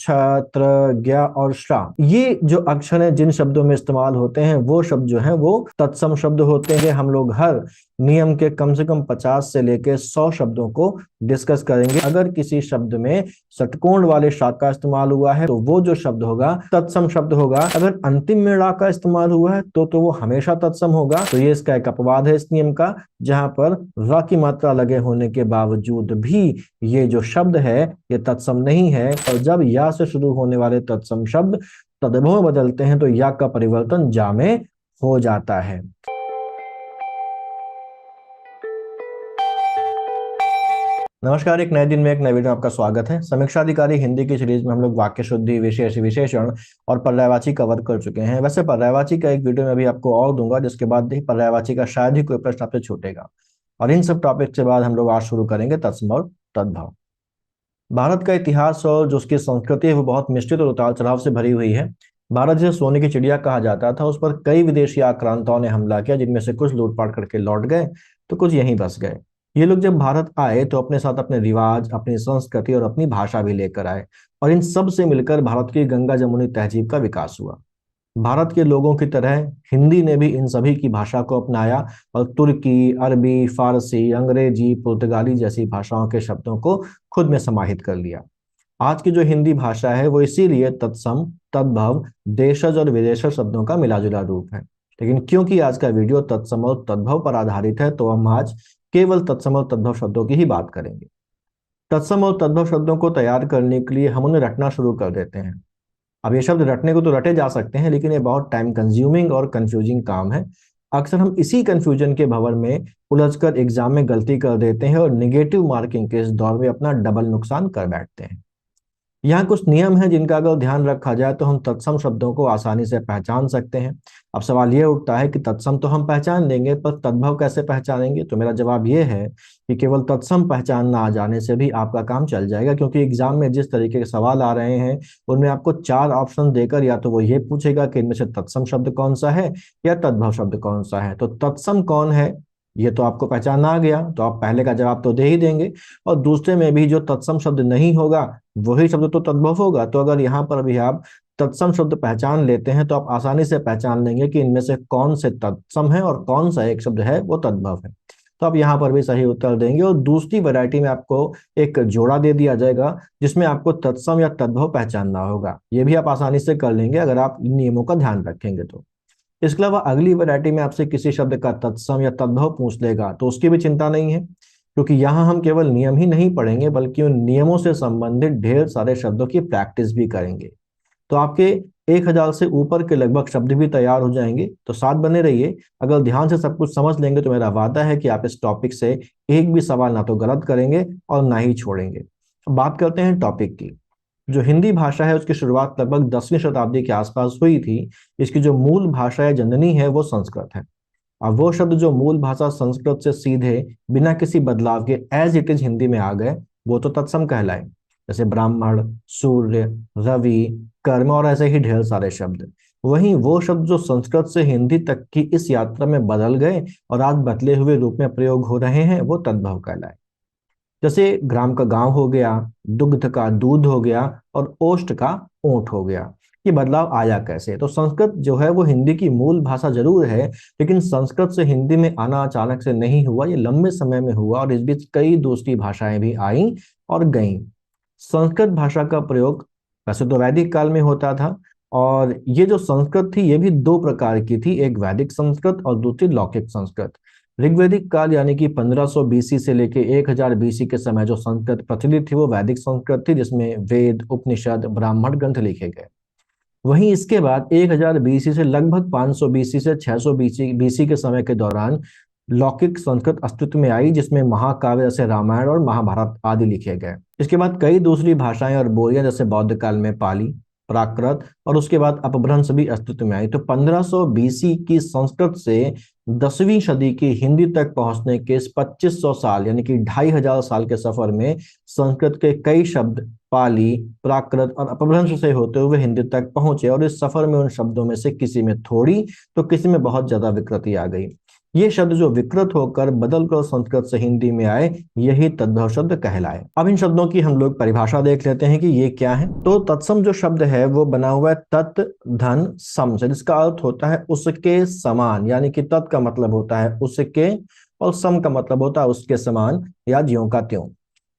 छत्र, ज्ञ और श्रा, ये जो अक्षर हैं जिन शब्दों में इस्तेमाल होते हैं वो शब्द जो हैं वो तत्सम शब्द होते हैं। हम लोग हर नियम के कम से कम 50 से लेके 100 शब्दों को डिस्कस करेंगे। अगर किसी शब्द में षटकोण वाले शा का इस्तेमाल हुआ है तो वो जो शब्द होगा तत्सम शब्द होगा। अगर अंतिम में ड़ा का इस्तेमाल हुआ है तो वो हमेशा तत्सम होगा। तो ये इसका एक अपवाद है इस नियम का, जहां पर र की मात्रा लगे होने के बावजूद भी ये जो शब्द है ये तत्सम नहीं है। और जब या से शुरू होने वाले तत्सम शब्द तद्भव बदलते हैं तो या का परिवर्तन जा में हो जाता है। नमस्कार, एक नए दिन में एक नए वीडियो में आपका स्वागत है। समीक्षा अधिकारी हिंदी की सीरीज में हम लोग वाक्य शुद्धि, विशेष, विशेषण और पर्यायवाची कवर कर चुके हैं। वैसे पर्यायवाची का एक वीडियो में अभी आपको और दूंगा, जिसके बाद ही पर्यायवाची का शायद ही कोई प्रश्न आपसे छूटेगा। और इन सब टॉपिक के बाद हम लोग आज शुरू करेंगे तत्सम और तद्भव। भारत का इतिहास और जो उसकी संस्कृति है वो बहुत मिश्रित और उतार चढ़ाव से भरी हुई है। भारत जिसे सोने की चिड़िया कहा जाता था, उस पर कई विदेशी आक्रांताओं ने हमला किया, जिनमें से कुछ लूटपाट करके लौट गए तो कुछ यहीं बस गए। ये लोग जब भारत आए तो अपने साथ अपने रिवाज, अपनी संस्कृति और अपनी भाषा भी लेकर आए, और इन सब से मिलकर भारत की गंगा जमुनी तहजीब का विकास हुआ। भारत के लोगों की तरह हिंदी ने भी इन सभी की भाषा को अपनाया और तुर्की, अरबी, फारसी, अंग्रेजी, पुर्तगाली जैसी भाषाओं के शब्दों को खुद में समाहित कर लिया। आज की जो हिंदी भाषा है वो इसीलिए तत्सम, तद्भव, देशज और विदेशज शब्दों का मिलाजुला रूप है। लेकिन क्योंकि आज का वीडियो तत्सम और तद्भव पर आधारित है तो हम आज केवल तत्सम और तद्भव शब्दों की ही बात करेंगे। तत्सम और तद्भव शब्दों को तैयार करने के लिए हम उन्हें रटना शुरू कर देते हैं। अब ये शब्द रटने को तो रटे जा सकते हैं, लेकिन ये बहुत टाइम कंज्यूमिंग और कंफ्यूजिंग काम है। अक्सर हम इसी कंफ्यूजन के भंवर में उलझकर एग्जाम में गलती कर देते हैं और निगेटिव मार्किंग के इस दौर में अपना डबल नुकसान कर बैठते हैं। यहाँ कुछ नियम हैं जिनका अगर ध्यान रखा जाए तो हम तत्सम शब्दों को आसानी से पहचान सकते हैं। अब सवाल ये उठता है कि तत्सम तो हम पहचान लेंगे, पर तद्भव कैसे पहचानेंगे? तो मेरा जवाब ये है कि केवल तत्सम पहचानना आ जाने से भी आपका काम चल जाएगा, क्योंकि एग्जाम में जिस तरीके के सवाल आ रहे हैं उनमें आपको 4 ऑप्शन देकर या तो वो ये पूछेगा कि इनमें से तत्सम शब्द कौन सा है या तद्भव शब्द कौन सा है। तो तत्सम कौन है ये तो आपको पहचानना आ गया, तो आप पहले का जवाब तो दे ही देंगे। और दूसरे में भी जो तत्सम शब्द नहीं होगा वही शब्द तो तद्भव होगा। तो अगर यहाँ पर भी आप तत्सम शब्द पहचान लेते हैं तो आप आसानी से पहचान लेंगे कि इनमें से कौन से तत्सम है और कौन सा एक शब्द है वो तद्भव है। तो आप यहाँ पर भी सही उत्तर देंगे। और दूसरी वैरायटी में आपको एक जोड़ा दे दिया जाएगा जिसमें आपको तत्सम या तद्भव पहचानना होगा। ये भी आप आसानी से कर लेंगे अगर आप इन नियमों का ध्यान रखेंगे तो। इसके अलावा अगली वैरायटी में आपसे किसी शब्द का तत्सम या तद्भव पूछ लेगा तो उसकी भी चिंता नहीं है, क्योंकि यहाँ हम केवल नियम ही नहीं पढ़ेंगे बल्कि उन नियमों से संबंधित ढेर सारे शब्दों की प्रैक्टिस भी करेंगे। तो आपके 1000 से ऊपर के लगभग शब्द भी तैयार हो जाएंगे। तो साथ बने रहिए। अगर ध्यान से सब कुछ समझ लेंगे तो मेरा वादा है कि आप इस टॉपिक से एक भी सवाल ना तो गलत करेंगे और ना ही छोड़ेंगे। अब बात करते हैं टॉपिक की। जो हिंदी भाषा है उसकी शुरुआत लगभग 10वीं शताब्दी के आसपास हुई थी। इसकी जो मूल भाषा या जननी है वो संस्कृत है। अब वो शब्द जो मूल भाषा संस्कृत से सीधे बिना किसी बदलाव के एज इट इज हिंदी में आ गए वो तो तत्सम कहलाए, जैसे ब्राह्मण, सूर्य, रवि, कर्म और ऐसे ही ढेर सारे शब्द। वहीं वो शब्द जो संस्कृत से हिंदी तक की इस यात्रा में बदल गए और आज बदले हुए रूप में प्रयोग हो रहे हैं वो तद्भव कहलाए। जैसे ग्राम का गांव हो गया, दुग्ध का दूध हो गया और ओष्ठ का ऊंट हो गया। ये बदलाव आया कैसे? तो संस्कृत जो है वो हिंदी की मूल भाषा जरूर है, लेकिन संस्कृत से हिंदी में आना अचानक से नहीं हुआ, ये लंबे समय में हुआ और इस बीच कई दूसरी भाषाएं भी आईं और गईं। संस्कृत भाषा का प्रयोग वैसे तो वैदिक काल में होता था, और ये जो संस्कृत थी ये भी 2 प्रकार की थी, एक वैदिक संस्कृत और दूसरी लौकिक संस्कृत। ऋग्वैदिक काल यानी कि 1500 बीसी से लेके 1000 बीसी के समय जो संस्कृत प्रचलित थी वो वैदिक संस्कृत थी, जिसमें वेद, उपनिषद, ब्राह्मण ग्रंथ लिखे गए। वहीं इसके बाद 1000 बीसी से लगभग 500 बीसी से 600 बीसी के समय के दौरान लौकिक संस्कृत अस्तित्व में आई, जिसमें महाकाव्य जैसे रामायण और महाभारत आदि लिखे गए। इसके बाद कई दूसरी भाषाएं और बोलियां जैसे बौद्ध काल में पाली, प्राकृत और उसके बाद अपभ्रंश भी अस्तित्व में आई। तो 1500 बीसी की संस्कृत से 10वीं सदी की हिंदी तक पहुंचने के इस 2500 साल यानी कि 2500 साल के सफर में संस्कृत के कई शब्द पाली, प्राकृत और अपभ्रंश से होते हुए हिंदी तक पहुंचे, और इस सफर में उन शब्दों में से किसी में थोड़ी तो किसी में बहुत ज्यादा विकृति आ गई। ये शब्द जो विकृत होकर बदलकर संस्कृत से हिंदी में आए, यही तद्भव शब्द कहलाए। अब इन शब्दों की हम लोग परिभाषा देख लेते हैं कि ये क्या है। तो तत्सम जो शब्द है वो बना हुआ है तत् धन सम से, जिसका अर्थ होता है उसके समान, यानी कि तत् का मतलब होता है उसके और सम का मतलब होता है उसके समान या ज्यों का त्यों।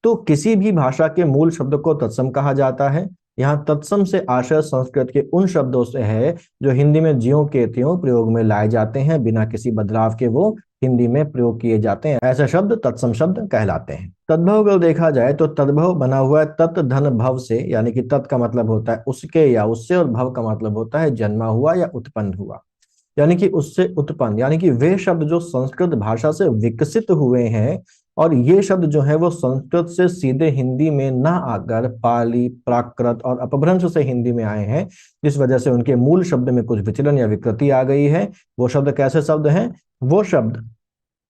तो किसी भी भाषा के मूल शब्द को तत्सम कहा जाता है। यहाँ तत्सम से आशय संस्कृत के उन शब्दों से है जो हिंदी में ज्यों के त्यों प्रयोग में लाए जाते हैं, बिना किसी बदलाव के वो हिंदी में प्रयोग किए जाते हैं। ऐसे शब्द तत्सम शब्द कहलाते हैं। तद्भव अगर देखा जाए तो तद्भव बना हुआ है तत् धन भव से, यानी कि तत् का मतलब होता है उसके या उससे, और भव का मतलब होता है जन्मा हुआ या उत्पन्न हुआ, यानी कि उससे उत्पन्न, यानी कि वे शब्द जो संस्कृत भाषा से विकसित हुए हैं, और ये शब्द जो है वो संस्कृत से सीधे हिंदी में ना आकर पाली, प्राकृत और अपभ्रंश से हिंदी में आए हैं, जिस वजह से उनके मूल शब्द में कुछ विचलन या विकृति आ गई है। वो शब्द कैसे शब्द हैं? वो शब्द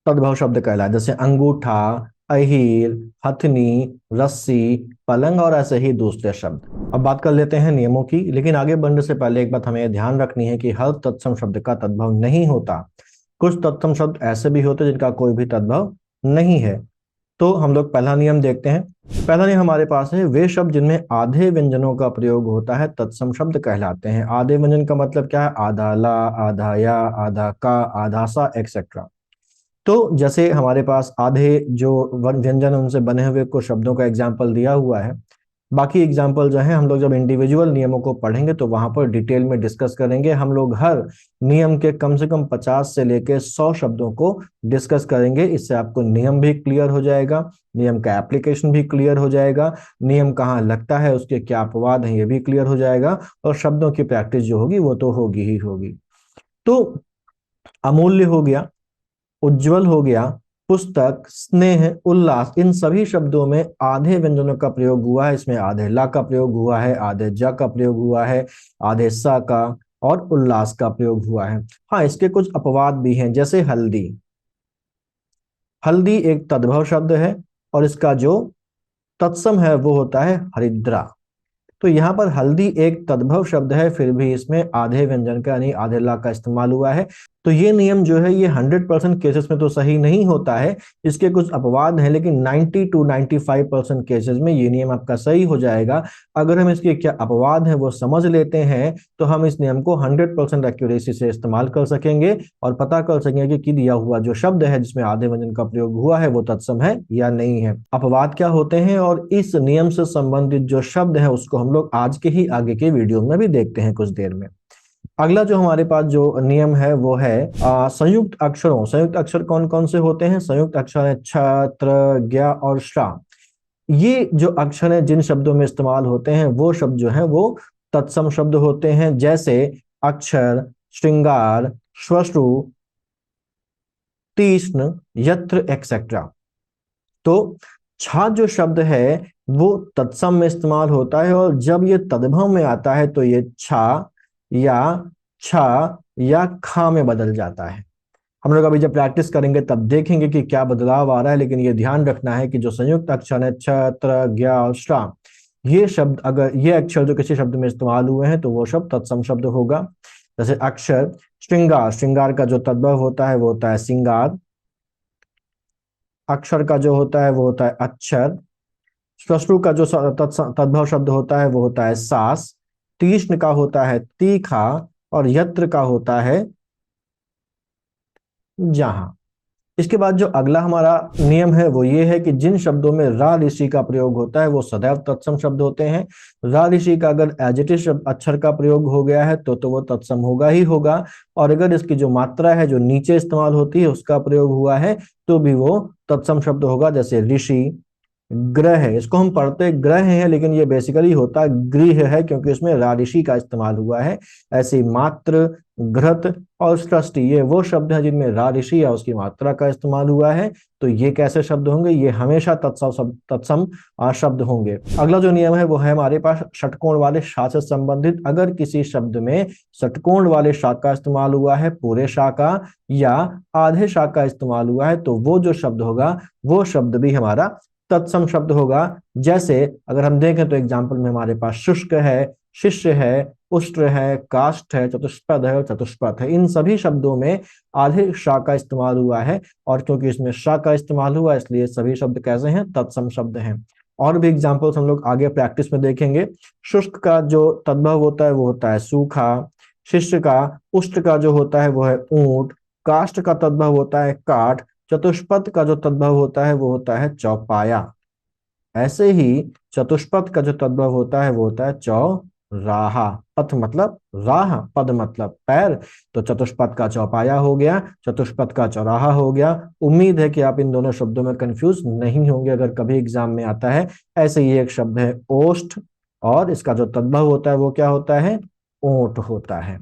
तद्भव शब्द कहलाए, जैसे अंगूठा, अहीर, हथनी, रस्सी, पलंग और ऐसे ही दूसरे शब्द। अब बात कर लेते हैं नियमों की, लेकिन आगे बढ़ने से पहले एक बात हमें ध्यान रखनी है कि हर तत्सम शब्द का तद्भव नहीं होता। कुछ तत्सम शब्द ऐसे भी होते हैं जिनका कोई भी तद्भव नहीं है। तो हम लोग पहला नियम देखते हैं। पहला नियम हमारे पास है, वे शब्द जिनमें आधे व्यंजनों का प्रयोग होता है तत्सम शब्द कहलाते हैं। आधे व्यंजन का मतलब क्या है? आधा ला, आधा या, आधा का, आधा सा, एक्सेट्रा। तो जैसे हमारे पास आधे जो व्यंजन उनसे बने हुए कुछ शब्दों का एग्जाम्पल दिया हुआ है। बाकी एग्जाम्पल जो है हम लोग जब इंडिविजुअल नियमों को पढ़ेंगे तो वहां पर डिटेल में डिस्कस करेंगे। हम लोग हर नियम के कम से कम 50 से लेकर 100 शब्दों को डिस्कस करेंगे। इससे आपको नियम भी क्लियर हो जाएगा, नियम का एप्लीकेशन भी क्लियर हो जाएगा, नियम कहाँ लगता है, उसके क्या अपवाद हैं ये भी क्लियर हो जाएगा, और शब्दों की प्रैक्टिस जो होगी वो तो होगी ही होगी। तो अमूल्य हो गया, उज्जवल हो गया, पुस्तक, स्नेह, उल्लास, इन सभी शब्दों में आधे व्यंजनों का प्रयोग हुआ है। इसमें आधे ला का प्रयोग हुआ है, आधे ज का प्रयोग हुआ है, आधे सा का और उल्लास का प्रयोग हुआ है। हाँ, इसके कुछ अपवाद भी हैं, जैसे हल्दी। हल्दी एक तद्भव शब्द है और इसका जो तत्सम है वो होता है हरिद्रा। तो यहाँ पर हल्दी एक तद्भव शब्द है, फिर भी इसमें आधे व्यंजन का यानी आधे ला का इस्तेमाल हुआ है। तो ये नियम जो है ये 100% केसेस में तो सही नहीं होता है, इसके कुछ अपवाद हैं, लेकिन 90 to 95% केसेस में ये नियम आपका सही हो जाएगा। अगर हम इसके क्या अपवाद हैं वो समझ लेते हैं तो हम इस नियम को 100% एक्यूरेसी से इस्तेमाल कर सकेंगे और पता कर सकेंगे कि दिया हुआ जो शब्द है जिसमें आधे व्यंजन का प्रयोग हुआ है वो तत्सम है या नहीं है। अपवाद क्या होते हैं और इस नियम से संबंधित जो शब्द है उसको हम लोग आज के ही आगे के वीडियो में भी देखते हैं कुछ देर में। अगला जो हमारे पास जो नियम है वो है संयुक्त अक्षरों। संयुक्त अक्षर कौन कौन से होते हैं? संयुक्त अक्षर है छ, त्र, ज्ञ और श्रा। ये जो अक्षर है जिन शब्दों में इस्तेमाल होते हैं वो शब्द जो है वो तत्सम शब्द होते हैं, जैसे अक्षर, श्रृंगार, श्वश्रु, तीक्ष्ण, यत्र एक्सेट्रा। तो छा जो शब्द है वो तत्सम में इस्तेमाल होता है, और जब ये तद्भव में आता है तो ये छा या छा या खा में बदल जाता है। हम लोग अभी जब प्रैक्टिस करेंगे तब देखेंगे कि क्या बदलाव आ रहा है, लेकिन ये ध्यान रखना है कि जो संयुक्त अक्षर है छ, त्र, ज्ञ और श्रा, ये शब्द अगर ये अक्षर जो किसी शब्द में इस्तेमाल हुए हैं तो वो शब्द तत्सम शब्द होगा। जैसे अक्षर, श्रृंगार, श्रृंगार का जो तद्भव होता है वो होता है सिंगार। अक्षर का जो होता है वो होता है अक्षर। श्वश्रु का जो तद्भव शब्द होता है वो होता है सास। तीक्ष्ण का होता है तीखा, और यत्र का होता है जहां। इसके बाद जो अगला हमारा नियम है वो ये है कि जिन शब्दों में रा ऋषि का प्रयोग होता है वो सदैव तत्सम शब्द होते हैं। रा ऋषि का अगर एडजेक्टिव अक्षर का प्रयोग हो गया है तो वो तत्सम होगा ही होगा, और अगर इसकी जो मात्रा है जो नीचे इस्तेमाल होती है उसका प्रयोग हुआ है तो भी वो तत्सम शब्द होगा। जैसे ऋषि, ग्रह है, इसको हम पढ़ते ग्रह हैं लेकिन ये बेसिकली होता गृह है क्योंकि उसमें रारिशी का इस्तेमाल हुआ है। ऐसे मात्र, घृत और सृष्टि ये वो शब्द हैं जिनमें रारिशी या उसकी मात्रा का इस्तेमाल हुआ है। तो ये कैसे शब्द होंगे? ये हमेशा तत्सम शब्द होंगे। अगला जो नियम है वो है हमारे पास षटकोण वाले शा से संबंधित। अगर किसी शब्द में षटकोण वाले शा का इस्तेमाल हुआ है, पूरे शा का या आधे शा का इस्तेमाल हुआ है, तो वो जो शब्द होगा वो शब्द भी हमारा तत्सम शब्द होगा। जैसे अगर हम देखें तो एग्जाम्पल में हमारे पास शुष्क है, शिष्य है, उष्ट्र है, काष्ठ है, चतुष्पद है और चतुष्पथ है। इन सभी शब्दों में आधे श का इस्तेमाल हुआ है, और क्योंकि इसमें श का इस्तेमाल हुआ इसलिए सभी शब्द कैसे हैं, तत्सम शब्द हैं। और भी एग्जाम्पल्स हम लोग आगे प्रैक्टिस में देखेंगे। शुष्क का जो तद्भव होता है वो होता है सूखा, शिष्य का, उष्ट का जो होता है वो है ऊंट, काष्ठ का तद्भव होता है काठ, चतुष्पद का जो तद्भव होता है वो होता है चौपाया। ऐसे ही चतुष्पद का जो तद्भव होता है वो होता है चौराहा। पथ मतलब राह, पद मतलब पैर, तो चतुष्पद का चौपाया हो गया, चतुष्पद का चौराहा हो गया। उम्मीद है कि आप इन दोनों शब्दों में कंफ्यूज नहीं होंगे अगर कभी एग्जाम में आता है। ऐसे ही एक शब्द है ओष्ठ, और इसका जो तद्भव होता है वो क्या होता है, ऊंट होता है।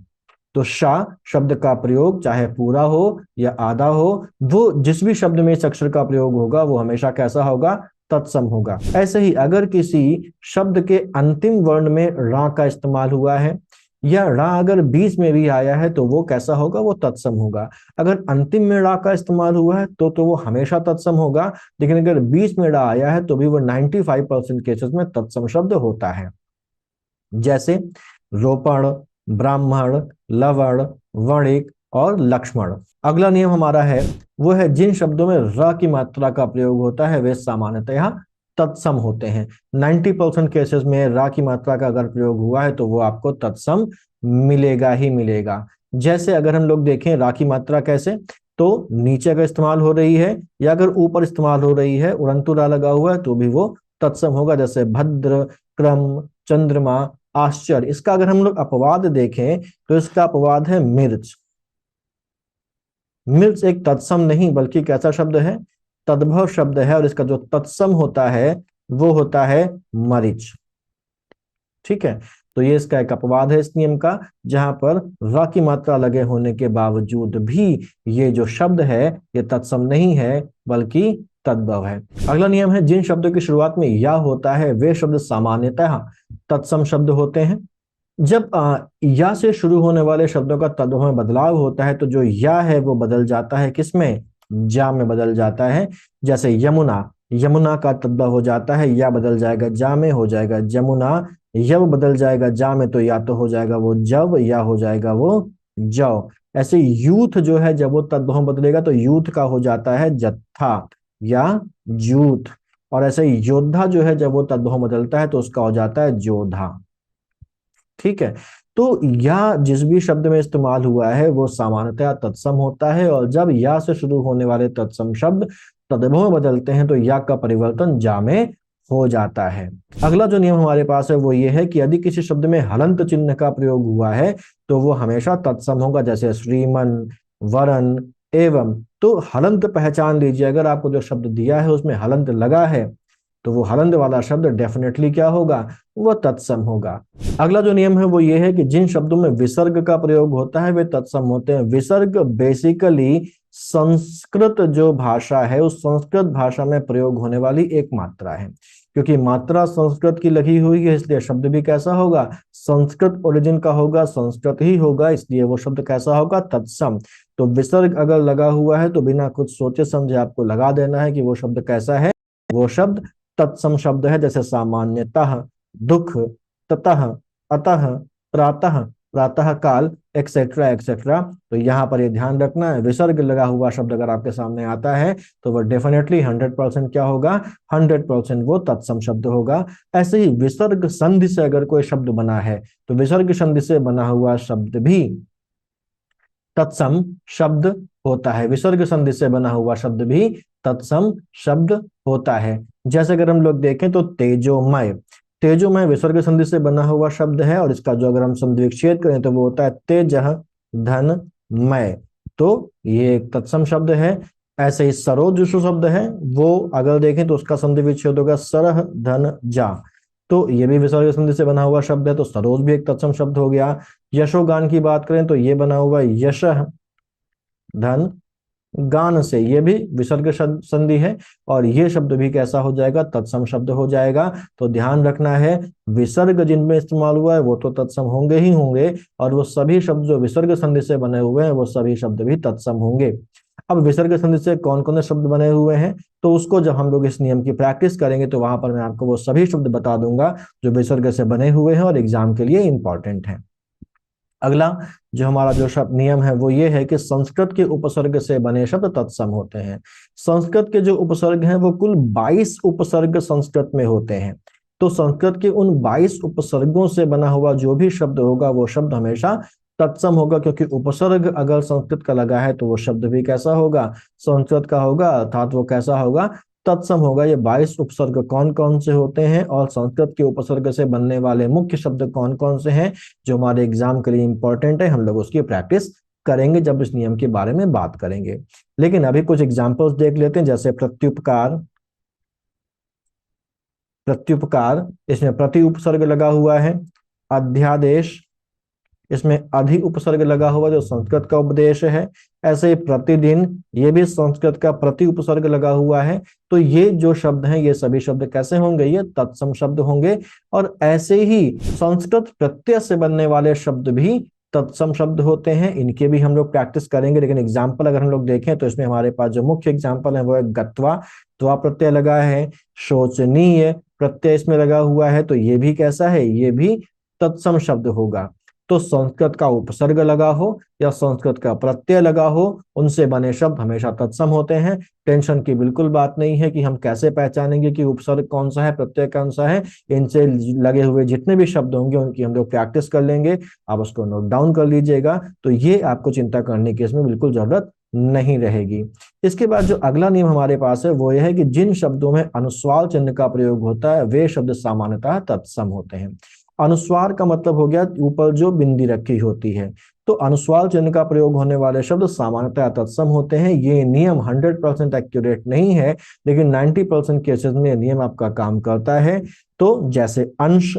तो शा शब्द का प्रयोग चाहे पूरा हो या आधा हो, वो जिस भी शब्द में इस अक्षर का प्रयोग होगा वो हमेशा कैसा होगा, तत्सम होगा। ऐसे ही अगर किसी शब्द के अंतिम वर्ण में रा का इस्तेमाल हुआ है, या रा अगर बीच में भी आया है तो वो कैसा होगा, वो तत्सम होगा। अगर अंतिम में रा का इस्तेमाल हुआ है तो वो हमेशा तत्सम होगा, लेकिन अगर बीच में रा आया है तो भी वो 95% केसेस में तत्सम शब्द होता है। जैसे रोपण, ब्राह्मण, लवण, वणिक और लक्ष्मण। अगला नियम हमारा है वो है जिन शब्दों में र की मात्रा का प्रयोग होता है वे सामान्यतः तत्सम होते हैं। 90% केसेस में रा की मात्रा का अगर प्रयोग हुआ है तो वो आपको तत्सम मिलेगा ही मिलेगा। जैसे अगर हम लोग देखें रा की मात्रा कैसे, तो नीचे अगर इस्तेमाल हो रही है या अगर ऊपर इस्तेमाल हो रही है, उड़ंतु रा लगा हुआ है तो भी वो तत्सम होगा। जैसे भद्र, क्रम, चंद्रमा, आश्चर्य। इसका अगर हम लोग अपवाद देखें तो इसका अपवाद है मिर्च। मिर्च एक तत्सम नहीं बल्कि कैसा शब्द है, तद्भव शब्द है, और इसका जो तत्सम होता है वो होता है मरीच। ठीक है, तो ये इसका एक अपवाद है इस नियम का, जहां पर र की मात्रा लगे होने के बावजूद भी ये जो शब्द है ये तत्सम नहीं है बल्कि तद्भव है। अगला नियम है जिन शब्दों की शुरुआत में या होता है वे शब्द सामान्यतः तत्सम शब्द होते हैं। जब या से शुरू होने वाले शब्दों का तद्भव में बदलाव होता है तो जो या है वो बदल जाता है किसमें, जा में बदल जाता है। जैसे यमुना, यमुना का तद्भव हो जाता है, या बदल जाएगा जा में, हो जाएगा जमुना। यव बदल जाएगा जा में तो या तो हो जाएगा वो जव, या हो जाएगा वो जव। ऐसे यूथ जो है जब वो तद्भव बदलेगा तो यूथ का हो जाता है जत्था या जूथ। और ऐसे योद्धा जो है जब वो तद्भव बदलता है तो उसका हो जाता है जोधा। ठीक है, तो या जिस भी शब्द में इस्तेमाल हुआ है वो सामान्यतः तत्सम होता है, और जब या से शुरू होने वाले तत्सम शब्द तद्भव में बदलते हैं तो या का परिवर्तन जा में हो जाता है। अगला जो नियम हमारे पास है वो ये है कि यदि किसी शब्द में हलंत चिन्ह का प्रयोग हुआ है तो वो हमेशा तत्सम होगा। जैसे श्रीमन, वरन, एवं। तो हलंत पहचान लीजिए, अगर आपको जो शब्द दिया है उसमें हलंत लगा है तो वो हलंत वाला शब्द डेफिनेटली क्या होगा, वो तत्सम होगा। अगला जो नियम है वो ये है कि जिन शब्दों में विसर्ग का प्रयोग होता है वे तत्सम होते हैं। विसर्ग बेसिकली संस्कृत जो भाषा है उस संस्कृत भाषा में प्रयोग होने वाली एक मात्रा है। क्योंकि मात्रा संस्कृत की लगी हुई है इसलिए शब्द भी कैसा होगा, संस्कृत ओरिजिन का होगा, संस्कृत ही होगा, इसलिए वो शब्द कैसा होगा, तत्सम। तो विसर्ग अगर लगा हुआ है तो बिना कुछ सोचे समझे आपको लगा देना है कि वो शब्द कैसा है, वो शब्द तत्सम शब्द है। जैसे सामान्यतः, दुख, ततः, अतः, प्रातः, प्रातः काल, एक्सेट्रा एक्सेट्रा। तो यहाँ पर ये ध्यान रखना है, विसर्ग लगा हुआ शब्द अगर आपके सामने आता है तो वह डेफिनेटली 100% क्या होगा, 100% वो तत्सम शब्द होगा। ऐसे ही विसर्ग संधि से अगर कोई शब्द बना है तो विसर्ग संधि से बना हुआ शब्द भी तत्सम शब्द होता है। विसर्ग संधि से बना हुआ शब्द भी तत्सम शब्द होता है। जैसे अगर हम लोग देखें तो तेजोमय, तेजोमय विसर्ग संधि से बना हुआ शब्द है, और इसका जो अगर हम संधि विच्छेद करें तो वो होता है तेजः धन मय। तो ये एक तत्सम शब्द है। ऐसे ही सरोज जो शब्द है वो अगर देखें तो उसका संधि विच्छेद होगा सरह धन जा। तो ये भी विसर्ग संधि से बना हुआ शब्द है, तो सरोज भी एक तत्सम शब्द हो गया। यशोगान की बात करें तो ये बना हुआ यशः धन गान से, ये भी विसर्ग संधि है, और ये शब्द भी कैसा हो जाएगा, तत्सम शब्द हो जाएगा। तो ध्यान रखना है विसर्ग जिनमें इस्तेमाल हुआ है वो तो तत्सम होंगे ही होंगे, और वो सभी शब्द जो विसर्ग संधि से बने हुए हैं वो सभी शब्द भी तत्सम होंगे। अब विसर्ग संधि से कौन कौन से शब्द बने हुए हैं, तो उसको जब हम लोग इस नियम की प्रैक्टिस करेंगे तो वहां पर मैं आपको वो सभी शब्द बता दूंगा जो विसर्ग से बने हुए हैं और एग्जाम के लिए इंपॉर्टेंट हैं। अगला जो हमारा जो शब्द नियम है वो ये है कि संस्कृत के उपसर्ग से बने शब्द तत्सम होते हैं। संस्कृत के जो उपसर्ग हैं वो कुल 22 उपसर्ग संस्कृत में होते हैं। तो संस्कृत के उन 22 उपसर्गों से बना हुआ जो भी शब्द होगा वो शब्द हमेशा तत्सम होगा, क्योंकि उपसर्ग अगर संस्कृत का लगा है तो वो शब्द भी कैसा होगा, संस्कृत का होगा, अर्थात वो कैसा होगा, तत्सम होगा। ये 22 उपसर्ग कौन कौन से होते हैं और संस्कृत के उपसर्ग से बनने वाले मुख्य शब्द कौन कौन से हैं जो हमारे एग्जाम के लिए इंपॉर्टेंट है, हम लोग उसकी प्रैक्टिस करेंगे जब इस नियम के बारे में बात करेंगे। लेकिन अभी कुछ एग्जाम्पल्स देख लेते हैं, जैसे प्रत्युपकार। प्रत्युपकार, इसमें प्रति उपसर्ग लगा हुआ है। अध्यादेश, इसमें अधि उपसर्ग लगा हुआ जो संस्कृत का उपदेश है। ऐसे ही प्रतिदिन, ये भी संस्कृत का प्रति उपसर्ग लगा हुआ है। तो ये जो शब्द हैं ये सभी शब्द कैसे होंगे, ये तत्सम शब्द होंगे। और ऐसे ही संस्कृत प्रत्यय से बनने वाले शब्द भी तत्सम शब्द होते हैं, इनके भी हम लोग प्रैक्टिस करेंगे। लेकिन एग्जाम्पल अगर हम लोग देखें तो इसमें हमारे पास जो मुख्य एग्जाम्पल है वो है गत्वा, त्वा प्रत्यय लगा है। शोचनीय प्रत्यय इसमें लगा हुआ है, तो ये भी कैसा है, ये भी तत्सम शब्द होगा। तो संस्कृत का उपसर्ग लगा हो या संस्कृत का प्रत्यय लगा हो, उनसे बने शब्द हमेशा तत्सम होते हैं। टेंशन की बिल्कुल बात नहीं है कि हम कैसे पहचानेंगे कि उपसर्ग कौन सा है, प्रत्यय कौन सा है। इनसे लगे हुए जितने भी शब्द होंगे उनकी हम लोग प्रैक्टिस कर लेंगे, आप उसको नोट डाउन कर लीजिएगा। तो ये आपको चिंता करने की इसमें बिल्कुल जरूरत नहीं रहेगी। इसके बाद जो अगला नियम हमारे पास है वो यह है कि जिन शब्दों में अनुस्वार चिन्ह का प्रयोग होता है वे शब्द सामान्यतः तत्सम होते हैं। अनुस्वार का मतलब हो गया ऊपर जो बिंदी रखी होती है, तो अनुस्वार चिन्ह का प्रयोग होने वाले शब्द सामान्यतः तत्सम होते हैं। ये नियम 100% एक्यूरेट नहीं है, लेकिन 90% केसेस में ये नियम आपका काम करता है। तो जैसे अंश,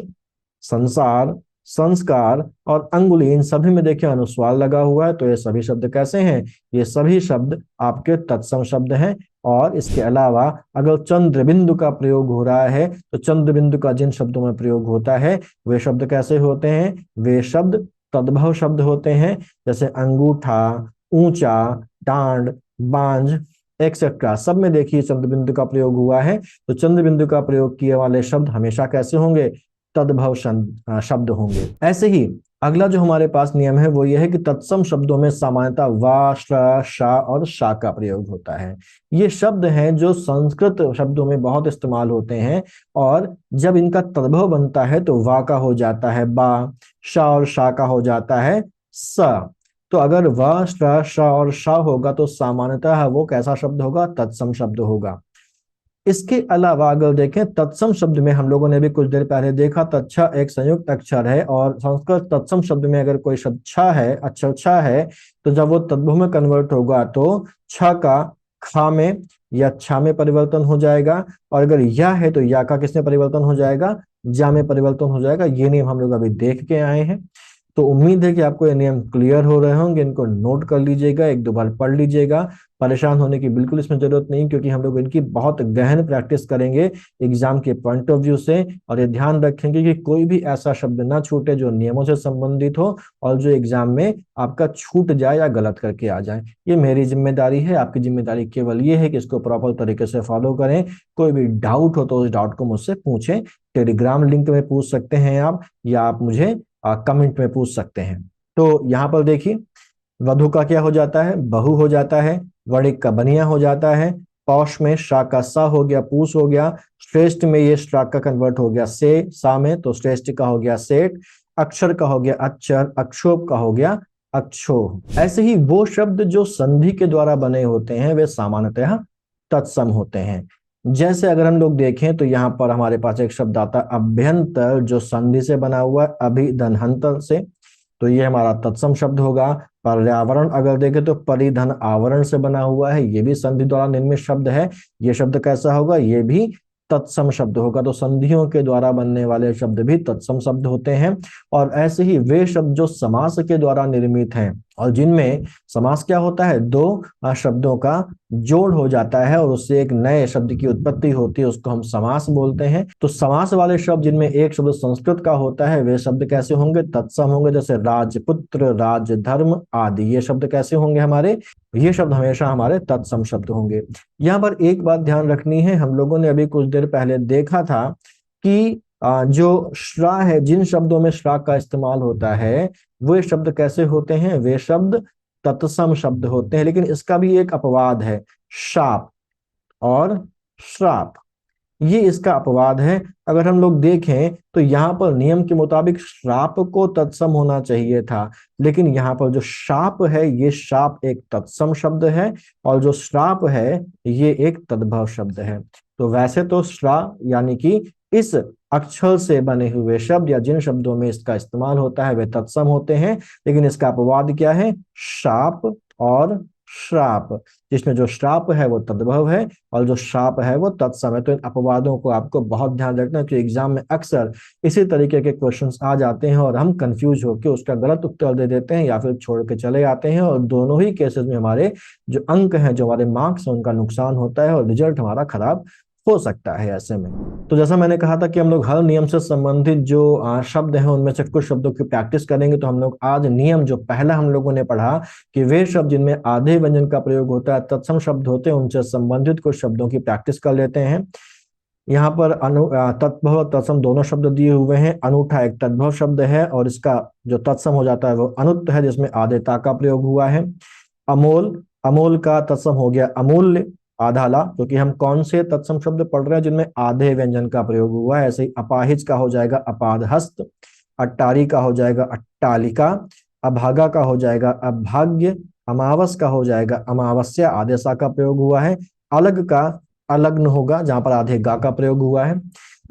संसार, संस्कार और अंगुली, इन सभी में देखिए अनुस्वार लगा हुआ है, तो ये सभी शब्द कैसे हैं, ये सभी शब्द आपके तत्सम शब्द हैं। और इसके अलावा अगर चंद्र बिंदु का प्रयोग हो रहा है तो चंद्र बिंदु का जिन शब्दों में प्रयोग होता है वे शब्द कैसे होते हैं, वे शब्द तद्भव शब्द होते हैं। जैसे अंगूठा, ऊंचा, डांड, बांझ एक्सेट्रा, सब में देखिए चंद्र बिंदु का प्रयोग हुआ है। तो चंद्र बिंदु का प्रयोग किए वाले शब्द हमेशा कैसे होंगे, तद्भव शब्द होंगे। ऐसे ही अगला जो हमारे पास नियम है वो ये है कि तत्सम शब्दों में सामान्यतः वा, श्र, शा और शा का प्रयोग होता है। ये शब्द हैं जो संस्कृत शब्दों में बहुत इस्तेमाल होते हैं, और जब इनका तद्भव बनता है तो वा का हो जाता है बा, शा और शा का हो जाता है स। तो अगर वा, श्र, शा और शा होगा तो सामान्यतः वो कैसा शब्द होगा, तत्सम शब्द होगा। इसके अलावा अगर देखें तत्सम शब्द में, हम लोगों ने भी कुछ देर पहले देखा तच्छ एक संयुक्त अक्षर है, और संस्कृत तत्सम शब्द में अगर कोई शब्द छ है, अक्षर छ है, तो जब वो तद्भव में कन्वर्ट होगा तो छ का खा में या छा में परिवर्तन हो जाएगा, और अगर या है तो या का किसमें परिवर्तन हो जाएगा, जा में परिवर्तन हो जाएगा। ये नियम हम लोग अभी देख के आए हैं। तो उम्मीद है कि आपको ये नियम क्लियर हो रहे होंगे, इनको नोट कर लीजिएगा, एक दो बार पढ़ लीजिएगा। परेशान होने की बिल्कुल इसमें जरूरत नहीं, क्योंकि हम लोग इनकी बहुत गहन प्रैक्टिस करेंगे एग्जाम के पॉइंट ऑफ व्यू से, और ये ध्यान रखेंगे कि कोई भी ऐसा शब्द ना छूटे जो नियमों से संबंधित हो और जो एग्जाम में आपका छूट जाए या गलत करके आ जाए। ये मेरी जिम्मेदारी है, आपकी जिम्मेदारी केवल ये है कि इसको प्रॉपर तरीके से फॉलो करें। कोई भी डाउट हो तो उस डाउट को मुझसे पूछें, टेलीग्राम लिंक में पूछ सकते हैं आप, या आप मुझे कमेंट में पूछ सकते हैं। तो यहाँ पर देखिए वधु का क्या हो जाता है, बहु हो जाता है। वणिक का बनिया हो जाता है। पौष में शा का सा हो गया, पूस हो गया। श्रेष्ठ में ये श्राक का कन्वर्ट हो गया से, सा में, तो श्रेष्ठ का हो गया सेठ। अक्षर का हो गया अक्षर, अक्षोभ का हो गया अक्षोह। ऐसे ही वो शब्द जो संधि के द्वारा बने होते हैं वे सामान्यतः तत्सम होते हैं। जैसे अगर हम लोग देखें तो यहाँ पर हमारे पास एक शब्द आता है अभ्यंतर, जो संधि से बना हुआ है अभिधनहंतर से, तो ये हमारा तत्सम शब्द होगा। पर्यावरण अगर देखें तो परिधन आवरण से बना हुआ है, ये भी संधि द्वारा निर्मित शब्द है। ये शब्द कैसा होगा, ये भी तत्सम शब्द होगा। तो संधियों के द्वारा बनने वाले शब्द भी तत्सम शब्द होते हैं। और ऐसे ही वे शब्द जो समास के द्वारा निर्मित हैं, और जिनमें समास क्या होता है, दो शब्दों का जोड़ हो जाता है और उससे एक नए शब्द की उत्पत्ति होती है, उसको हम समास बोलते हैं। तो समास वाले शब्द जिनमें एक शब्द संस्कृत का होता है वे शब्द कैसे होंगे, तत्सम होंगे। जैसे राजपुत्र, राजधर्म आदि, ये शब्द कैसे होंगे हमारे, ये शब्द हमेशा हमारे तत्सम शब्द होंगे। यहाँ पर एक बात ध्यान रखनी है, हम लोगों ने अभी कुछ देर पहले देखा था कि जो श्रा है, जिन शब्दों में श्रा का इस्तेमाल होता है वे शब्द कैसे होते हैं, वे शब्द तत्सम शब्द होते हैं। लेकिन इसका भी एक अपवाद है, शाप और श्राप, ये इसका अपवाद है। अगर हम लोग देखें तो यहाँ पर नियम के मुताबिक श्राप को तत्सम होना चाहिए था, लेकिन यहाँ पर जो शाप है, ये शाप एक तत्सम शब्द है और जो श्राप है ये एक तद्भव शब्द है। तो वैसे तो श्रा यानी कि इस अक्षर से बने हुए शब्द या जिन शब्दों में इसका इस्तेमाल होता है वे तत्सम होते हैं, लेकिन इसका अपवाद क्या है, शाप और श्राप। जिसमें जो श्राप है वो तद्भव है और जो शाप है वो तत्सम है। तो इन अपवादों को आपको बहुत ध्यान रखना, कि एग्जाम में अक्सर इसी तरीके के क्वेश्चंस आ जाते हैं और हम कंफ्यूज होकर उसका गलत उत्तर दे देते हैं या फिर छोड़ के चले आते हैं, और दोनों ही केसेस में हमारे जो अंक हैं, जो हमारे मार्क्स हैं, उनका नुकसान होता है और रिजल्ट हमारा खराब हो सकता है ऐसे में। तो जैसा मैंने कहा था कि हम लोग हर नियम से संबंधित जो शब्द हैं उनमें से कुछ शब्दों की प्रैक्टिस करेंगे। तो हम लोग आज नियम जो पहला हम लोगों ने पढ़ा कि वे शब्द जिनमें आधे व्यंजन का प्रयोग होता है तत्सम शब्द होते हैं, उनसे संबंधित कुछ शब्दों की प्रैक्टिस कर लेते हैं। यहाँ पर तत्भव और तत्सम दोनों शब्द दिए हुए हैं। अनूठा एक तत्भव शब्द है और इसका जो तत्सम हो जाता है वो अनुत्त है, जिसमें आधेता का प्रयोग हुआ है। अमोल, अमोल का तत्सम हो गया अमूल्य, आधा ला, क्योंकि हम कौन से तत्सम शब्द पढ़ रहे हैं जिनमें आधे व्यंजन का प्रयोग हुआ है। ऐसे ही अपाहिज का हो जाएगा अपादहस्त, अट्टारी का हो जाएगा अट्टालिका, अभागा का हो जाएगा अभाग्य, अमावस का हो जाएगा अमावस्या, आदेशा का प्रयोग हुआ है। अलग का अलग्न होगा, जहां पर आधे गा का प्रयोग हुआ है।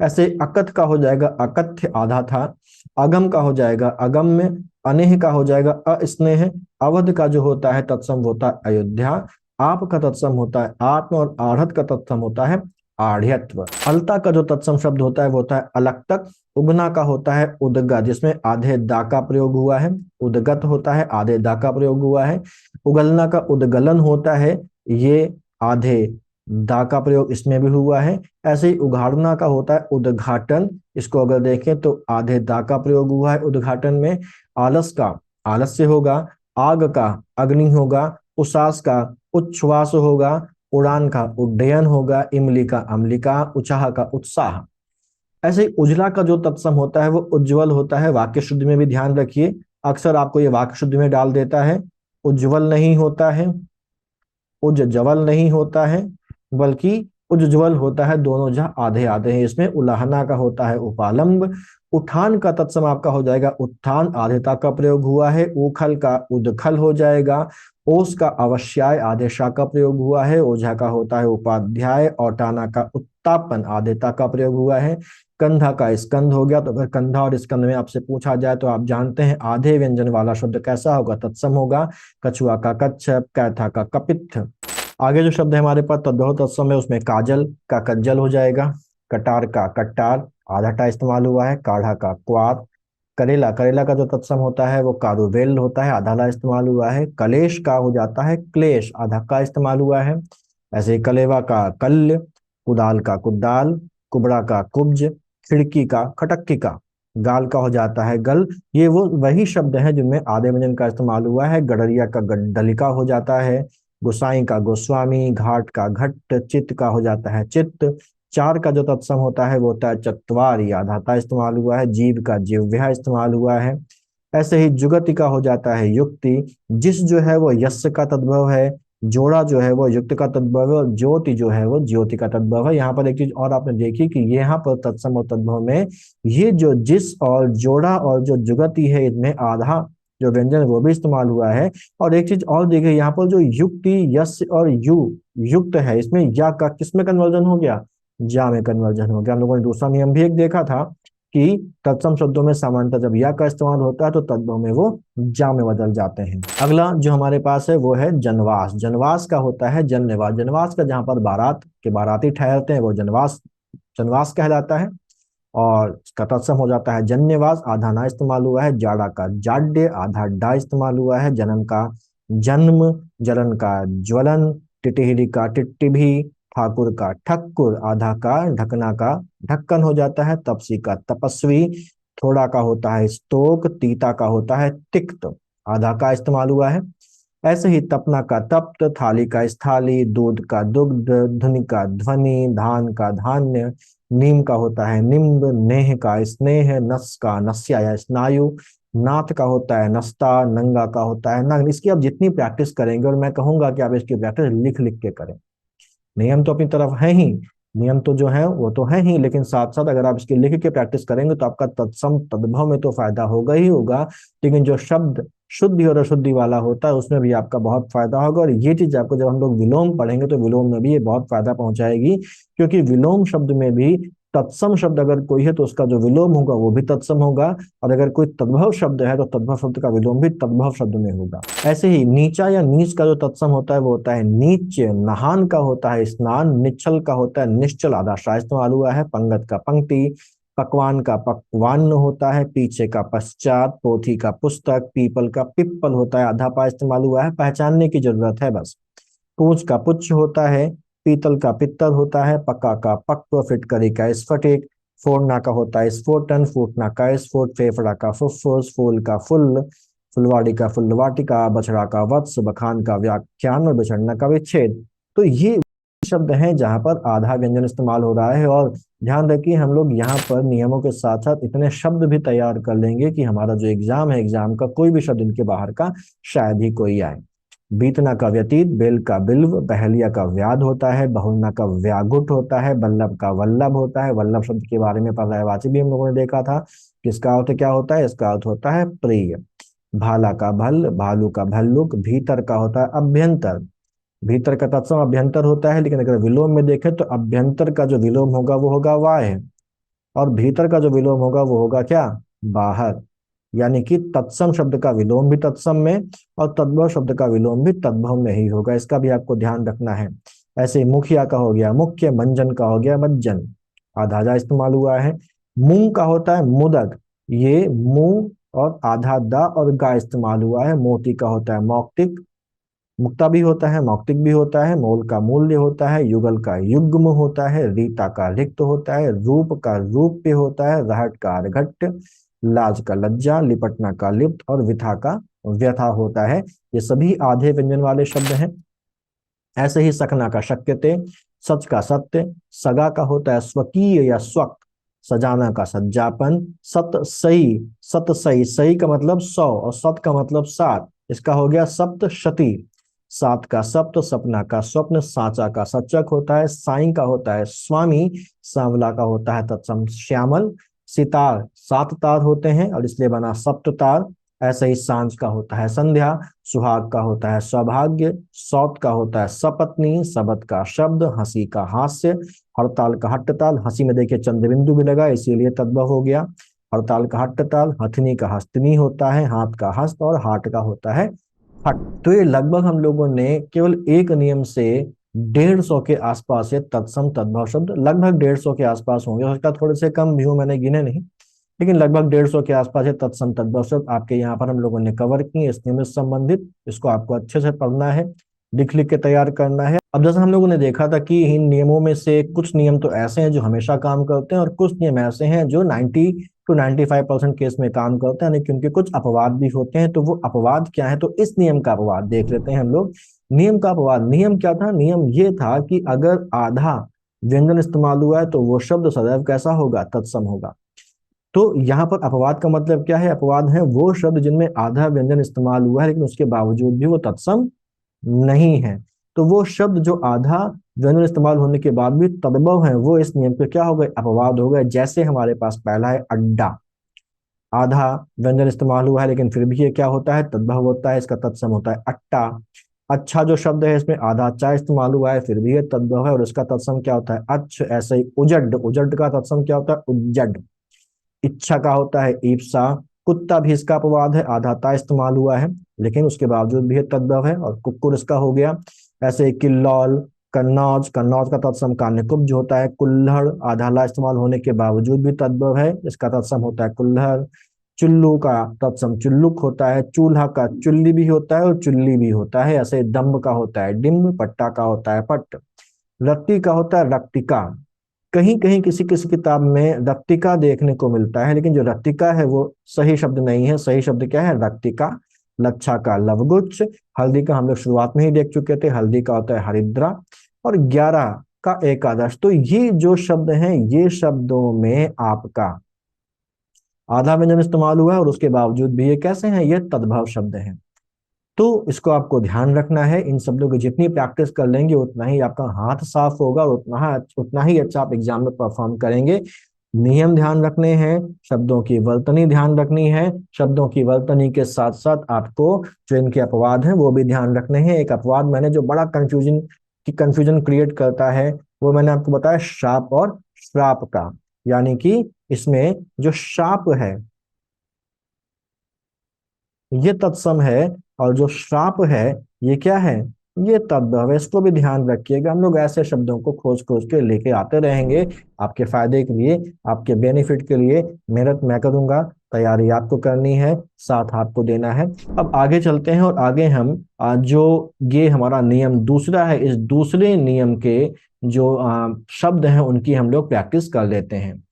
ऐसे अकथ का हो जाएगा अकथ्य, आधा था। अगम का हो जाएगा अगम्य, अनेह का हो जाएगा अस्नेह। अवध का जो होता है तत्सम होता है अयोध्या। आप का तत्सम होता है आत्म और आढ़त का तत्सम होता है आढ़्यत्व। अलता का जो तत्सम शब्द होता है वो होता है अलक्तक। उगना का होता है उदगा, जिसमें आधे दा का प्रयोग हुआ है। उदगत होता है, आधे दा का प्रयोग हुआ है। उगलना का उदगलन होता है, ये आधे दा का प्रयोग इसमें भी हुआ है। ऐसे ही उघाड़ना का होता है उद्घाटन, इसको अगर देखें तो आधे दा का प्रयोग हुआ है उद्घाटन में। आलस का आलस्य होगा, आग का अग्नि होगा, उसास का उच्छ्वास होगा, उड़ान का उड्डयन होगा, इमली का अम्लिका, उचाह का उत्साह। ऐसे ही उजला का जो तत्सम होता है वो उज्जवल होता है। वाक्य शुद्धि में भी ध्यान रखिए, अक्सर आपको ये वाक्य शुद्धि में डाल देता है, उज्जवल नहीं होता है, उज्जवल नहीं होता है, बल्कि उज्ज्वल होता है। दोनों जहाँ आधे आधे हैं। इसमें उलाहना का होता है उपालंब। उठान का तत्सम आपका हो जाएगा उत्थान, आधेता का प्रयोग हुआ है। उखल का उदखल हो जाएगा। ओस का अवश्याय, आदेशा का प्रयोग हुआ है। ओझा का होता है उपाध्याय। औटाना का उत्तापन, आधेता का प्रयोग हुआ है। कंधा का स्कंध हो गया। तो अगर कंधा और स्कंध में आपसे पूछा जाए तो आप जानते हैं आधे व्यंजन वाला शब्द कैसा होगा, तत्सम होगा। कछुआ का कच्छप, कैथा का कपित्थ। आगे जो शब्द है हमारे पास तद्भव तत्सम है, उसमें काजल का कज्जल हो जाएगा। कटार का कट्टार, आधा टा इस्तेमाल हुआ है। काढ़ा का क्वाथ। करेला, करेला का जो तत्सम होता है वो कारुवेल होता है, आधा ला इस्तेमाल हुआ है। कलेश का हो जाता है क्लेश, आधा का इस्तेमाल हुआ है। ऐसे ही कलेवा का कल्य, कुदाल का कुदाल, कुबड़ा का कुब्ज, खिड़की का खटक्की का, गाल का हो जाता है गल। ये वो वही शब्द हैं जिनमें आधे व्यंजन का इस्तेमाल हुआ है। गडरिया का गड्डलिका हो जाता है। गोसाई का गोस्वामी, घाट का घट्ट, चित्त का हो जाता है चित्त। चार का जो तत्सम होता है वो होता है चत्वारी, आधाता इस्तेमाल हुआ है। जीव का जिह्वा इस्तेमाल हुआ है। ऐसे ही जुगति का हो जाता है युक्ति। जिस जो है वो यश का तद्भव है। जोड़ा जो है वो युक्त का तद्भव है और ज्योति जो है वो ज्योति का तद्भव है। यहाँ पर एक चीज और आपने देखी कि यहाँ पर तत्सम और तद्भव में ये जो जिस और जोड़ा और जो जुगति है, इनमें आधा जो व्यंजन है वो भी इस्तेमाल हुआ है। और एक चीज और देखिए, यहाँ पर जो युक्ति यश और युक्त है, इसमें या का किसमें कन्वर्जन हो गया, जा में कन्वर्जन हो गया। हम लोगों ने दूसरा नियम भी एक देखा था कि तत्सम शब्दों में सामान्यतः जब या का इस्तेमाल होता है तो तद्भव में वो जा में बदल जाते हैं। अगला जो हमारे पास है वो है जनवास। जनवास का होता है जनवास। जनवास का जहां पर बारात के बाराती ठहरते हैं वो जनवास जनवास कहलाता है। और इसका तत्सम हो जाता है जन्यवास, आधा ना इस्तेमाल हुआ है, जाड़ा का जाड्य, आधा डा इस्तेमाल हुआ है, जन्म का जन्म, जलन का ज्वलन, टिटिहिरी का टिट्टिभी, ठाकुर का ठक्कुर, आधा का ढकना का ढक्कन हो जाता है, तपसी का तपस्वी, थोड़ा का होता है स्तोक, तीता का होता है तिक्त, आधा का इस्तेमाल हुआ है। ऐसे ही तपना का तप्त, थाली का स्थाली, दूध का दुग्ध, ध्वनि का ध्वनि, धान का धान्य, नीम का होता है निम्ब, नेह का स्नेह, नस का नस्या या स्नायु, नाथ का होता है नस्ता, नंगा का होता है नग्न। इसकी आप जितनी प्रैक्टिस करेंगे, और मैं कहूंगा कि आप इसकी प्रैक्टिस लिख लिख के करें। नियम तो अपनी तरफ है ही, नियम तो जो है वो तो है ही, लेकिन साथ साथ अगर आप इसकी लिख के प्रैक्टिस करेंगे तो आपका तत्सम तद्भव में तो फायदा होगा ही होगा, लेकिन जो शब्द शुद्धि और अशुद्धि वाला होता है उसमें भी आपका बहुत फायदा होगा। और ये चीज आपको जब हम लोग विलोम पढ़ेंगे तो विलोम में भी ये बहुत फायदा पहुंचाएगी, क्योंकि विलोम शब्द में भी तत्सम शब्द अगर कोई है तो उसका जो विलोम होगा वो भी तत्सम होगा, और अगर कोई तद्भव शब्द है तो तद्भव शब्द का विलोम भी तद्भव शब्द में होगा। ऐसे ही नीचा या नीच का जो तत्सम होता है वो होता है नीच, नहान का होता है स्नान, निश्चल का होता है निश्चल, आधा शा इस्तेमाल हुआ है, पंगत का पंक्ति, पकवान का पकवान होता है, पीछे का पश्चात, पोथी का पुस्तक, पीपल का पिप्पल होता है, आधा पा इस्तेमाल हुआ है, पहचानने की जरूरत है बस। पूंछ का पुच्छ होता है, पीतल का पित्तल होता है, पक्का का पक्व, फिटकरी का स्फटिक, फोड़ना का होता है स्फोटन, फूटना का स्फोट, फेफड़ा का फुफ्फुस, फूल का फुल, फुलवाड़ी का फुलवाटिका, बछड़ा का वत्स, बखान का व्याख्यान और बिछड़ना का विच्छेद। तो ये शब्द हैं जहां पर आधा व्यंजन इस्तेमाल हो रहा है। और ध्यान रखिए हम लोग यहाँ पर नियमों के साथ साथ इतने शब्द भी तैयार कर लेंगे कि हमारा जो एग्जाम है, एग्जाम का कोई भी शब्द इनके बाहर का शायद ही कोई आए। बीतना का व्यतीत, बेल का बिल्व, बहलिया का व्याध होता है, बहुलना का व्यागुट होता है, बल्लभ का वल्लभ होता है। वल्लभ शब्द के बारे में पर्यायवाची भी हम लोगों ने देखा था, किसका अर्थ क्या होता है, इसका अर्थ होता है प्रिय। भाला का भल, भालू का भल्लुक, भीतर का होता है अभ्यंतर, भीतर का तत्सम अभ्यंतर होता है, लेकिन अगर विलोम में देखें तो अभ्यंतर का जो विलोम होगा वो होगा वाह, और भीतर का जो विलोम होगा वो होगा क्या, बाहर। यानी कि तत्सम शब्द का विलोम भी तत्सम में और तद्भव शब्द का विलोम भी तद्भव में ही होगा, इसका भी आपको ध्यान रखना है। ऐसे ही मुखिया का हो गया मुख्य, मंजन का हो गया मज्जन, आधा जा इस्तेमाल हुआ है। मूंग का होता है मुदक, ये मुंह और आधा दा और गा इस्तेमाल हुआ है। मोती का होता है मौक्तिक, मुक्ता भी होता है मौक्तिक भी होता है। मोल का मूल्य होता है, युगल का युग्म होता है, रीता का रिक्त होता है, रूप का रूप्य होता है, रहट का अर्घट्य, लाज का लज्जा, लिपटना का लिप्त और विथा का व्यथा होता है। ये सभी आधे व्यंजन वाले शब्द हैं। ऐसे ही सकना का शक्यते, सच का सत्य, सगा का होता है स्वकीय या स्वक, सजाना का सज्जापन, सत सही, सत सही, सही का मतलब 100 और सत का मतलब 7, इसका हो गया सप्तशती। सात का सप्त, सपना का स्वप्न, साचा का सचक होता है, साई का होता है स्वामी, सांवला का होता है तत्सम श्यामल। सितार 7 तार होते हैं और इसलिए बना सप्त तार। ऐसे ही सांझ का होता है संध्या, सुहाग का होता है सौभाग्य, सौत का होता है सपत्नी, सबत का शब्द, हंसी का हास्य, हड़ताल का हट्टताल, हंसी में देखिए चंद्रबिंदु भी लगा इसीलिए तद्भव हो गया। हड़ताल का हट्टताल, हथनी का हस्तनी होता है, हाथ का हस्त और हाट का होता है हट। तो ये लगभग हम लोगों ने केवल एक नियम से 150 के आसपास है तत्सम तद्भव शब्द, लगभग 150 के आसपास होंगे, हो सकता है थोड़े से कम भी हो, मैंने गिने नहीं, लेकिन लगभग 150 के आसपास है तत्सम तद्भव शब्द आपके यहाँ पर हम लोगों ने कवर किए इस नियम से संबंधित। इसको आपको अच्छे से पढ़ना है, लिख लिख के तैयार करना है। अब जैसा हम लोगों ने देखा था कि इन नियमों में से कुछ नियम तो ऐसे हैं जो हमेशा काम करते हैं और कुछ नियम ऐसे हैं जो 90 to 95% केस में काम करते हैं, लेकिन उनके कुछ अपवाद भी होते हैं। तो वो अपवाद क्या है, तो इस नियम का अपवाद देख लेते हैं हम लोग। नियम का अपवाद, नियम क्या था, नियम ये था कि अगर आधा व्यंजन इस्तेमाल हुआ है तो वो शब्द सदैव कैसा होगा, तत्सम होगा। तो यहाँ पर अपवाद का मतलब क्या है, अपवाद है वो शब्द जिनमें आधा व्यंजन इस्तेमाल हुआ है लेकिन उसके बावजूद भी वो तत्सम नहीं है। तो वो शब्द जो आधा व्यंजन इस्तेमाल होने के बाद भी तद्भव है वो इस नियम पे क्या हो गए, अपवाद हो गए। जैसे हमारे पास पहला है अड्डा, आधा व्यंजन इस्तेमाल हुआ है लेकिन फिर भी ये क्या होता है, तद्भव होता है, इसका तत्सम होता है अट्टा। अच्छा जो शब्द है इसमें आधा चा इस्तेमाल हुआ है फिर भी ये तद्भव है और इसका तत्सम क्या होता है, अच्छ। ऐसे ही उजड, उजड का तत्सम क्या होता है, उज्जड। इच्छा का होता है ईप्सा, कुत्ता भी इसका अपवाद है, आधा ता इस्तेमाल हुआ है लेकिन उसके बावजूद भी ये तद्भव है और कुक्कुर इसका हो गया। ऐसे ही किल्लौल, कन्नौज, कन्नौज का तत्सम कान्यकुब्ज होता है। कुल्हड़ आधा ला इस्तेमाल होने के बावजूद भी तद्भव है, इसका तत्सम होता है कुल्हड़। चुल्लू का तत्सम चुल्लुक होता है। चूल्हा का चुल्ली भी होता है और चुल्ली भी होता है। ऐसे दम्ब का होता है डिम्ब, पट्टा का होता है पट्ट। रत्ती का होता है रक्तिका। कहीं कहीं किसी किसी किताब में रक्तिका देखने को मिलता है, लेकिन जो रक्तिका है वो सही शब्द नहीं है। सही शब्द क्या है? रक्तिका। लच्छा का लवगुच्छ। हल्दी का हम लोग शुरुआत में ही देख चुके थे, हल्दी का होता है हरिद्रा। और 11 का एकादश। तो ये जो शब्द हैं, ये शब्दों में आपका आधा व्यंजन इस्तेमाल हुआ है और उसके बावजूद भी ये कैसे हैं? ये तद्भव शब्द हैं। तो इसको आपको ध्यान रखना है। इन शब्दों की जितनी प्रैक्टिस कर लेंगे उतना ही आपका हाथ साफ होगा और उतना ही अच्छा आप एग्जाम में परफॉर्म करेंगे। नियम ध्यान रखने हैं, शब्दों की वर्तनी ध्यान रखनी है। शब्दों की वर्तनी के साथ साथ आपको जो इनके अपवाद हैं वो भी ध्यान रखने हैं। एक अपवाद मैंने जो बड़ा कंफ्यूजन क्रिएट करता है वो मैंने आपको बताया, शाप और श्राप का। यानी कि इसमें जो शाप है ये तत्सम है, और जो श्राप है ये क्या है? ये तद्भव है। इसको भी ध्यान रखिएगा। हम लोग ऐसे शब्दों को खोज खोज के लेके आते रहेंगे आपके फायदे के लिए, आपके बेनिफिट के लिए। मेहनत मैं करूंगा, तैयारी आपको करनी है, साथ आपको देना है। अब आगे चलते हैं और आगे हम जो ये हमारा नियम दूसरा है, इस दूसरे नियम के जो शब्द हैं उनकी हम लोग प्रैक्टिस कर लेते हैं।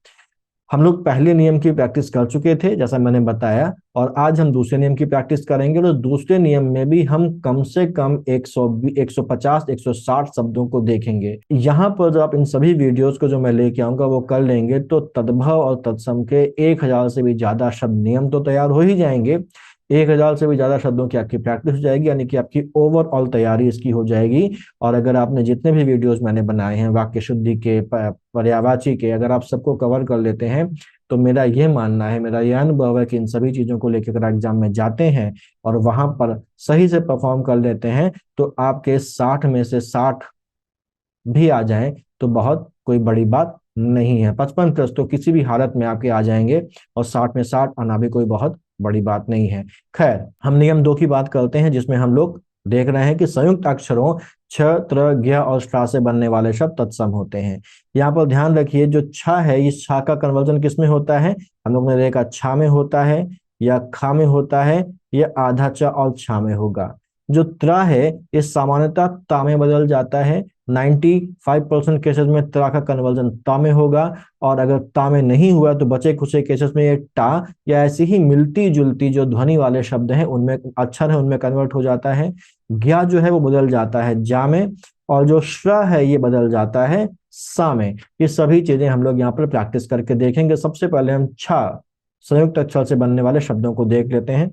हम लोग पहले नियम की प्रैक्टिस कर चुके थे जैसा मैंने बताया, और आज हम दूसरे नियम की प्रैक्टिस करेंगे। और दूसरे नियम में भी हम कम से कम 150 160 शब्दों को देखेंगे। यहाँ पर जो आप इन सभी वीडियोस को जो मैं लेके आऊंगा वो कर लेंगे तो तद्भव और तत्सम के 1000 से भी ज्यादा शब्द नियम तो तैयार हो ही जाएंगे। 1000 से भी ज्यादा शब्दों की आपकी प्रैक्टिस हो जाएगी, यानी कि आपकी ओवरऑल तैयारी इसकी हो जाएगी। और अगर आपने जितने भी वीडियोस मैंने बनाए हैं वाक्य शुद्धि के, पर्यायवाची के, अगर आप सबको कवर कर लेते हैं तो मेरा ये मानना है, मेरा यह अनुभव है कि इन सभी चीजों को लेकर अगर एग्जाम में जाते हैं और वहां पर सही से परफॉर्म कर लेते हैं तो आपके 60 में से 60 भी आ जाएं तो बहुत कोई बड़ी बात नहीं है। 55+ तो किसी भी हालत में आपके आ जाएंगे, और 60 में 60 आना भी कोई बहुत बड़ी बात नहीं है। खैर, हम नियम 2 की बात करते हैं, जिसमें हम लोग देख रहे हैं कि संयुक्त अक्षरों छ, त्र, ज्ञ और श्रा से बनने वाले शब्द तत्सम होते हैं। यहाँ पर ध्यान रखिए, जो छ है इस छा का कन्वर्जन किस में होता है? हम लोग ने देखा छा में होता है या खा में होता है, या आधा च और छा में होगा। जो त्रा है इस सामान्यतः ता में बदल जाता है। 95% केसेस में त्रा का कन्वर्जन ता में होगा, और अगर ता में नहीं हुआ तो बचे कुछ केसेस में ये टा या ऐसी ही मिलती जुलती जो ध्वनि वाले शब्द हैं उनमें, अक्षर है उनमें कन्वर्ट हो जाता है। ज्ञा जो है वो बदल जाता है जा में, और जो श्र है ये बदल जाता है सा में। ये सभी चीजें हम लोग यहाँ पर प्रैक्टिस करके देखेंगे। सबसे पहले हम छा संयुक्त अक्षर से बनने वाले शब्दों को देख लेते हैं।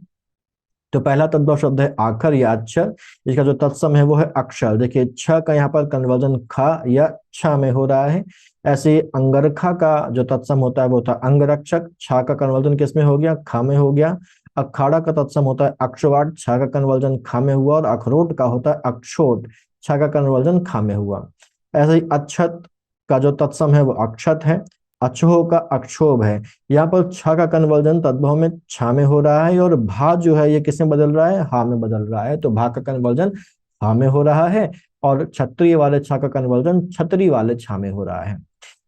तो पहला तद्भव शब्द है आखर या अक्षर। इसका जो तत्सम है वो है अक्षर। देखिए छ का यहाँ पर कन्वर्जन खा या छ में हो रहा है। ऐसे अंगरखा का जो तत्सम होता है वो था अंगरक्षक। छा का कन्वर्जन किस में हो गया? खा में हो गया। अखाड़ा का तत्सम होता है अक्षवाट। छा का कन्वर्जन खा में हुआ। और अखरोट का होता है अक्षोट। छा का कन्वर्जन खा में हुआ। ऐसे ही अक्षत का जो तत्सम है वो अक्षत है। अक्षोह का अक्षोभ है। यहाँ पर छ का कन्वर्जन तद्भव में छा में हो रहा है, और भा जो है ये किस में बदल रहा है? हा में बदल रहा है। तो भा का कन्वर्जन हा में हो रहा है, और क्षत्रिय वाले छा का कन्वर्जन छतरी वाले छा में हो रहा है।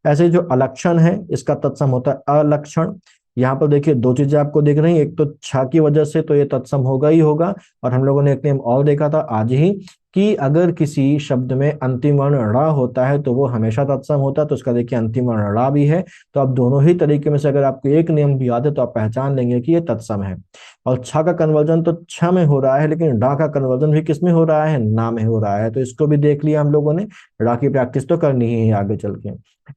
ऐसे जो अलक्षण है इसका तत्सम होता है अलक्षण। यहाँ पर देखिए दो चीजें आपको दिख रही हैं, एक तो छा की वजह से तो ये तत्सम होगा ही होगा, और हम लोगों ने एक नियम और देखा था आज ही कि अगर किसी शब्द में अंतिम वर्ण ड़ होता है तो वो हमेशा तत्सम होता है। तो उसका देखिए अंतिम वर्ण ड़ भी है। तो आप दोनों ही तरीके में से अगर आपको एक नियम भी याद है तो आप पहचान लेंगे कि ये तत्सम है। और छ का कन्वर्जन तो छ में हो रहा है, लेकिन डा का कन्वर्जन भी किस में हो रहा है? ना में हो रहा है। तो इसको भी देख लिया हम लोगों ने। डा की प्रैक्टिस तो करनी ही है आगे चल के।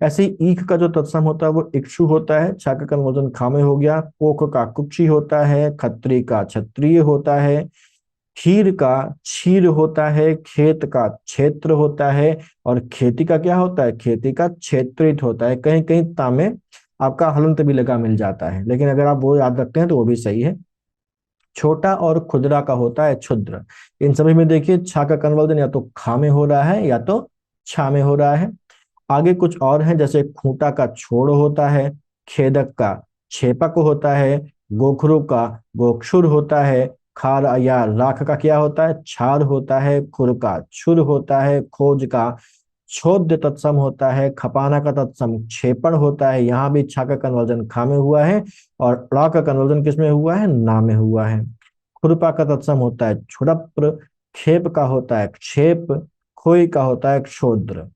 ऐसे ही ईख का जो तत्सम होता है वो इक्षु होता है। छा का कन्वर्जन खा में हो गया। कोख का कुक्षी होता है। खत्री का क्षत्रिय होता है। खीर का क्षीर होता है। खेत का क्षेत्र होता है। और खेती का क्या होता है? खेती का क्षेत्रित होता है। कहीं कहीं ता में आपका हलंत भी लगा मिल जाता है, लेकिन अगर आप वो याद रखते हैं तो वो भी सही है। छोटा और खुदरा का होता है क्षुद्र। इन सभी में देखिए छा का कन्वर्जन या तो खा में हो रहा है या तो छा में हो रहा है। आगे कुछ और है, जैसे खूंटा का छोड़ होता है। खेदक का छेपक होता है। गोखरू का गोक्षुर होता है। खार या राख का क्या होता है? छार होता है। खुर का छुर होता है। खोज का छोद्य तत्सम होता है, खपाना का तत्सम क्षेपण होता है, यहाँ भी छा का कन्वर्जन खा में हुआ है और ड़ा का कन्वर्जन किस में हुआ है, ना में हुआ है। खुरपा का तत्सम होता है क्षुरप्र, खेप का होता है क्षेप, खोई का होता है क्षोद्र।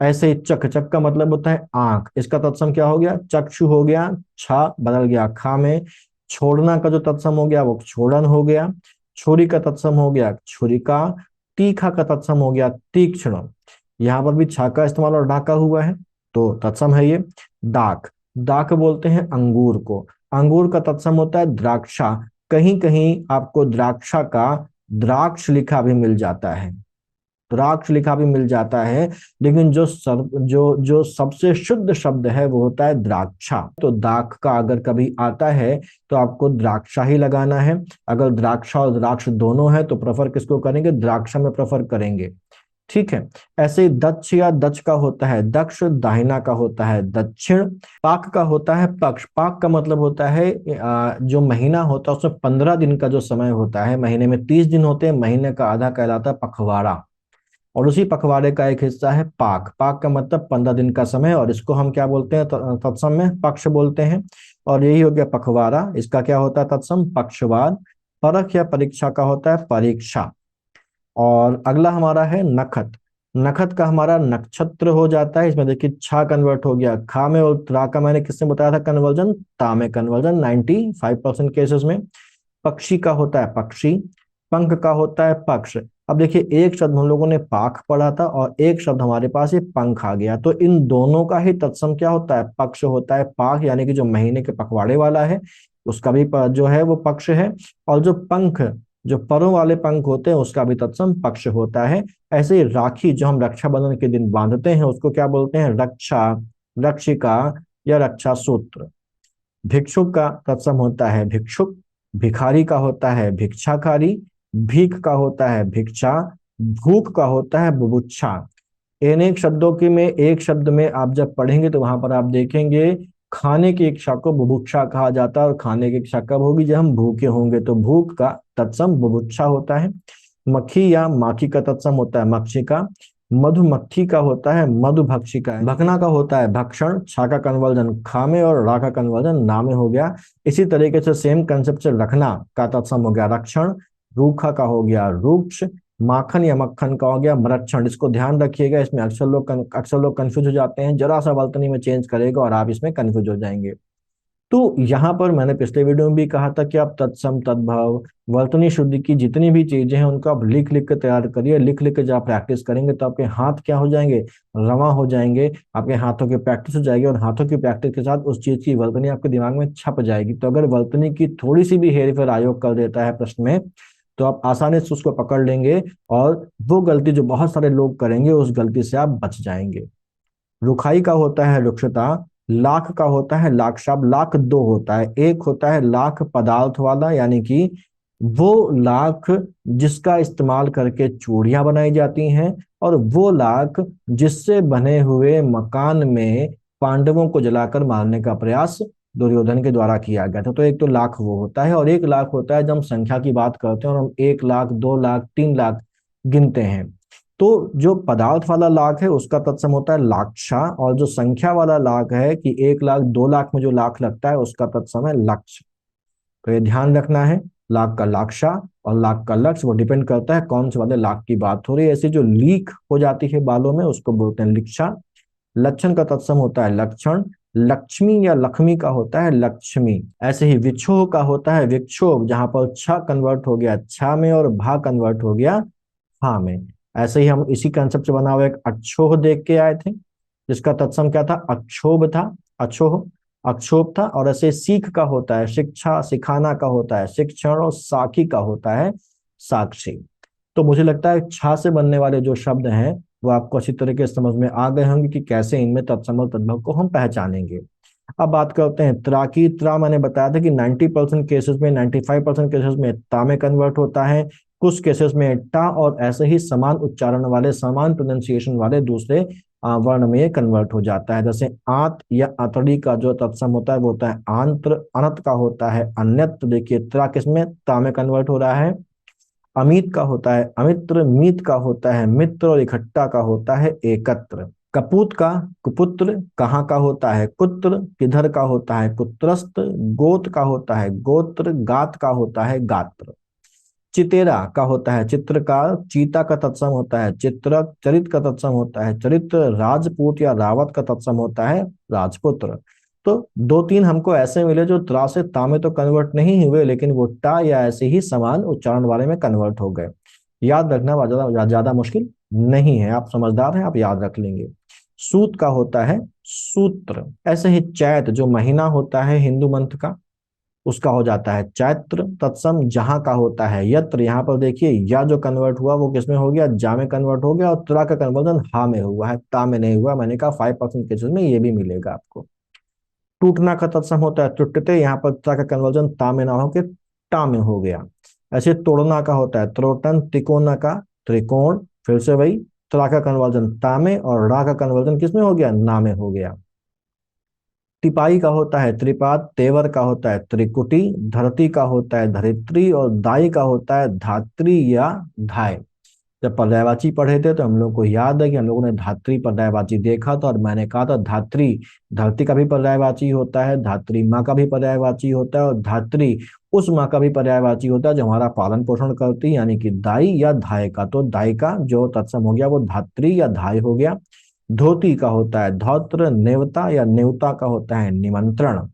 ऐसे ही चक, चक का मतलब होता है आंख, इसका तत्सम क्या हो गया, चक्षु हो गया, छा बदल गया खा में। छोड़ना का जो तत्सम हो गया वो छोड़न हो गया। छुरी का तत्सम हो गया छुरिका। तीखा का तत्सम हो गया तीक्ष्ण। यहाँ पर भी छा का इस्तेमाल और डाका हुआ है, तो तत्सम है ये। दाक, दाक बोलते हैं अंगूर को, अंगूर का तत्सम होता है द्राक्षा। कहीं कहीं आपको द्राक्षा का द्राक्ष लिखा भी मिल जाता है, द्राक्ष लिखा भी मिल जाता है, लेकिन जो सबसे शुद्ध शब्द है वो होता है द्राक्षा। तो दाक का अगर कभी आता है तो आपको द्राक्षा ही लगाना है। अगर द्राक्षा और द्राक्ष दोनों है तो प्रेफर किसको करेंगे, द्राक्षा में प्रेफर करेंगे। ठीक है। ऐसे ही दक्ष या दक्ष का होता है दक्ष, दाहिना का होता है दक्षिण। पाक का होता है पक्ष, पाक का मतलब होता है जो महीना होता है उसमें 15 दिन का जो समय होता है, महीने में 30 दिन होते हैं, महीने का आधा कहलाता है पखवाड़ा, और उसी पखवाड़े का एक हिस्सा है पाक। पाक का मतलब 15 दिन का समय, और इसको हम क्या बोलते हैं तत्सम में पक्ष बोलते हैं। और यही हो गया पखवाड़ा, इसका क्या होता है तत्सम पक्षवाद। परख या परीक्षा का होता है परीक्षा। और अगला हमारा है नखत, नखत का हमारा नक्षत्र हो जाता है। इसमें देखिए छा कन्वर्ट हो गया खा में, और त्रा का मैंने किसने बताया था कन्वर्जन, ता में कन्वर्जन 95% केसेस में। पक्षी का होता है पक्षी, पंख का होता है पक्ष। अब देखिए एक शब्द हम लोगों ने पाख पढ़ा था और एक शब्द हमारे पास ये पंख आ गया, तो इन दोनों का ही तत्सम क्या होता है, पक्ष होता है। पाख यानी कि जो महीने के पखवाड़े वाला है उसका भी जो है वो पक्ष है, और जो पंख, जो परों वाले पंख होते हैं उसका भी तत्सम पक्ष होता है। ऐसे ही राखी जो हम रक्षाबंधन के दिन बांधते हैं उसको क्या बोलते हैं, रक्षा, रक्षिका या रक्षा सूत्र। भिक्षुक का तत्सम होता है भिक्षुक। भिखारी का होता है भिक्षाकारी। भीख का होता है भिक्षा। भूख का होता है बुभुक्षा। इन एक शब्दों के में एक शब्द में आप जब पढ़ेंगे तो वहां पर आप देखेंगे खाने की इच्छा को बुभुक्षा कहा जाता है, और खाने की इच्छा कब होगी, जब हम भूखे होंगे, तो भूख का तत्सम बुभुक्षा होता है। मक्खी या माखी का तत्सम होता है मक्षिका। मधुमक्खी का होता है मधुभक्षिका। भखना का होता है भक्षण, छा का कन्वर्जन खा में और रा का कन्वर्जन ना में हो गया। इसी तरीके से सेम कंसेप्ट से रखना का तत्सम हो गया रक्षण। रूखा का हो गया रूक्ष। माखन या मक्खन का हो गया मरक्षण। इसको ध्यान रखिएगा, इसमें अक्सर लोग कंफ्यूज हो जाते हैं, जरा सा वर्तनी में चेंज करेगा और आप इसमें कंफ्यूज हो जाएंगे। तो यहाँ पर मैंने पिछले वीडियो में भी कहा था कि आप तत्सम तद्भव वर्तनी शुद्धि की जितनी भी चीजें हैं उनको आप लिख लिख के तैयार करिए। लिख लिख के जब आप प्रैक्टिस करेंगे तो आपके हाथ क्या हो जाएंगे, रवा हो जाएंगे, आपके हाथों की प्रैक्टिस हो जाएगी, और हाथों की प्रैक्टिस के साथ उस चीज की वर्तनी आपके दिमाग में छप जाएगी। तो अगर वर्तनी की थोड़ी सी भी हेर फेर आयोग कर देता है प्रश्न में, तो आप आसानी से उसको पकड़ लेंगे, और वो गलती जो बहुत सारे लोग करेंगे उस गलती से आप बच जाएंगे। रुखाई का होता है रुक्षता। लाख का होता है लाख शब्द। लाख दो होता है, एक होता है लाख पदार्थ वाला, यानी कि वो लाख जिसका इस्तेमाल करके चूड़ियां बनाई जाती हैं, और वो लाख जिससे बने हुए मकान में पांडवों को जलाकर मारने का प्रयास दुर्योधन के द्वारा किया गया था। तो एक तो लाख वो होता है, और एक लाख होता है जब हम संख्या की बात करते हैं और हम 1 लाख 2 लाख 3 लाख गिनते हैं। तो जो पदार्थ वाला लाख है उसका तत्सम होता है लाक्षा, और जो संख्या वाला लाख है कि 1 लाख 2 लाख में जो लाख लगता है उसका तत्सम है लक्ष। तो ये ध्यान रखना है, लाख का लाक्षा और लाख का लक्ष्य वो डिपेंड करता है कौन से वाले लाख की बात हो रही है। ऐसी जो लीक हो जाती है बालों में उसको बोलते हैं लिक्षा। लक्षण का तत्सम होता है लक्षण। लक्ष्मी या लक्ष्मी का होता है लक्ष्मी। ऐसे ही विक्षोभ का होता है विक्षोभ, जहां पर छ कन्वर्ट हो गया छा में और भा कन्वर्ट हो गया हा में। ऐसे ही हम इसी कंसेप्ट से बना हुआ एक अक्षोह देख के आए थे, जिसका तत्सम क्या था, अक्षोभ था, अक्षोह अक्षोभ था। और ऐसे सीख का होता है शिक्षा, सिखाना का होता है शिक्षण, और साखी का होता है साक्षी। तो मुझे लगता है छा से बनने वाले जो शब्द हैं वो आपको अच्छी तरीके से समझ में आ गए होंगे कि कैसे इनमें तत्सम और तद्भव को हम पहचानेंगे। अब बात करते हैं त्रा की। त्रा मैंने बताया था कि 90% केसेस में, 95% केसेस में ता में कन्वर्ट होता है, कुछ केसेस में टा, और ऐसे ही समान उच्चारण वाले, समान प्रोनाउंसिएशन वाले दूसरे वर्ण में कन्वर्ट हो जाता है। जैसे आंत या अतड़ी का जो तत्सम होता है वो होता है आंत्र। अनत का होता है अन्यत्र। देखिए त्रा किसमें, ता में कन्वर्ट हो रहा है। अमित का होता है अमित्र, मीत का होता है मित्र, और इकट्ठा का होता है एकत्र। कपूत का कुपुत्र, कहाँ का होता है कुत्र, किधर का होता है कुत्रस्त, गोत का होता है गोत्र, गात का होता है गात्र। चितेरा का होता है चित्रकार, चीता का तत्सम होता है चित्रक, चरित का तत्सम होता है चरित्र, राजपूत या रावत का तत्सम होता है राजपुत्र। तो दो तीन हमको ऐसे मिले जो त्रा से ता में तो कन्वर्ट नहीं हुए, लेकिन वो टा या ऐसे ही समान उच्चारण वाले में कन्वर्ट हो गए। याद रखना ज्यादा मुश्किल नहीं है, आप समझदार हैं, आप याद रख लेंगे। सूत का होता है सूत्र। ऐसे ही चैत जो महीना होता है हिंदू मंथ का, उसका हो जाता है चैत्र। तत्सम जहां का होता है यत्र। यहाँ पर देखिए या जो कन्वर्ट हुआ वो किसमें हो गया, जा में कन्वर्ट हो गया, और त्रा का कन्वर्जन हा में हुआ है, ता में नहीं हुआ। मैंने कहा 5% केसेस में ये भी मिलेगा आपको। टूटना का तत्सम होता है टुटते, यहाँ पर त्रा का कन्वर्जन ता में ना होकर टा में हो गया। ऐसे तोड़ना का होता है त्रोटन, तिकोना का त्रिकोण, फिर से वही त्रा का कन्वर्जन ता में, और रा का कन्वर्जन किसमें हो गया, ना में हो गया। टिपाई का होता है त्रिपाद, तेवर का होता है त्रिकुटी, धरती का होता है धरित्री, और दाई का होता है धात्री या धाय। जब पर्यायवाची पढ़े थे तो हम लोग को याद है कि हम लोगों ने धात्री पर्यायवाची देखा था, और मैंने कहा था धात्री धरती का भी पर्यायवाची होता है, धात्री माँ का भी पर्यायवाची होता है, और धात्री उस माँ का भी पर्यायवाची होता है जो हमारा पालन पोषण करती है, यानी कि दाई या धाय का। तो दाई का जो तत्सम हो गया वो धात्री या धाय हो गया। धोती का होता है धौत्र, नेवता या नेवता का होता है निमंत्रण।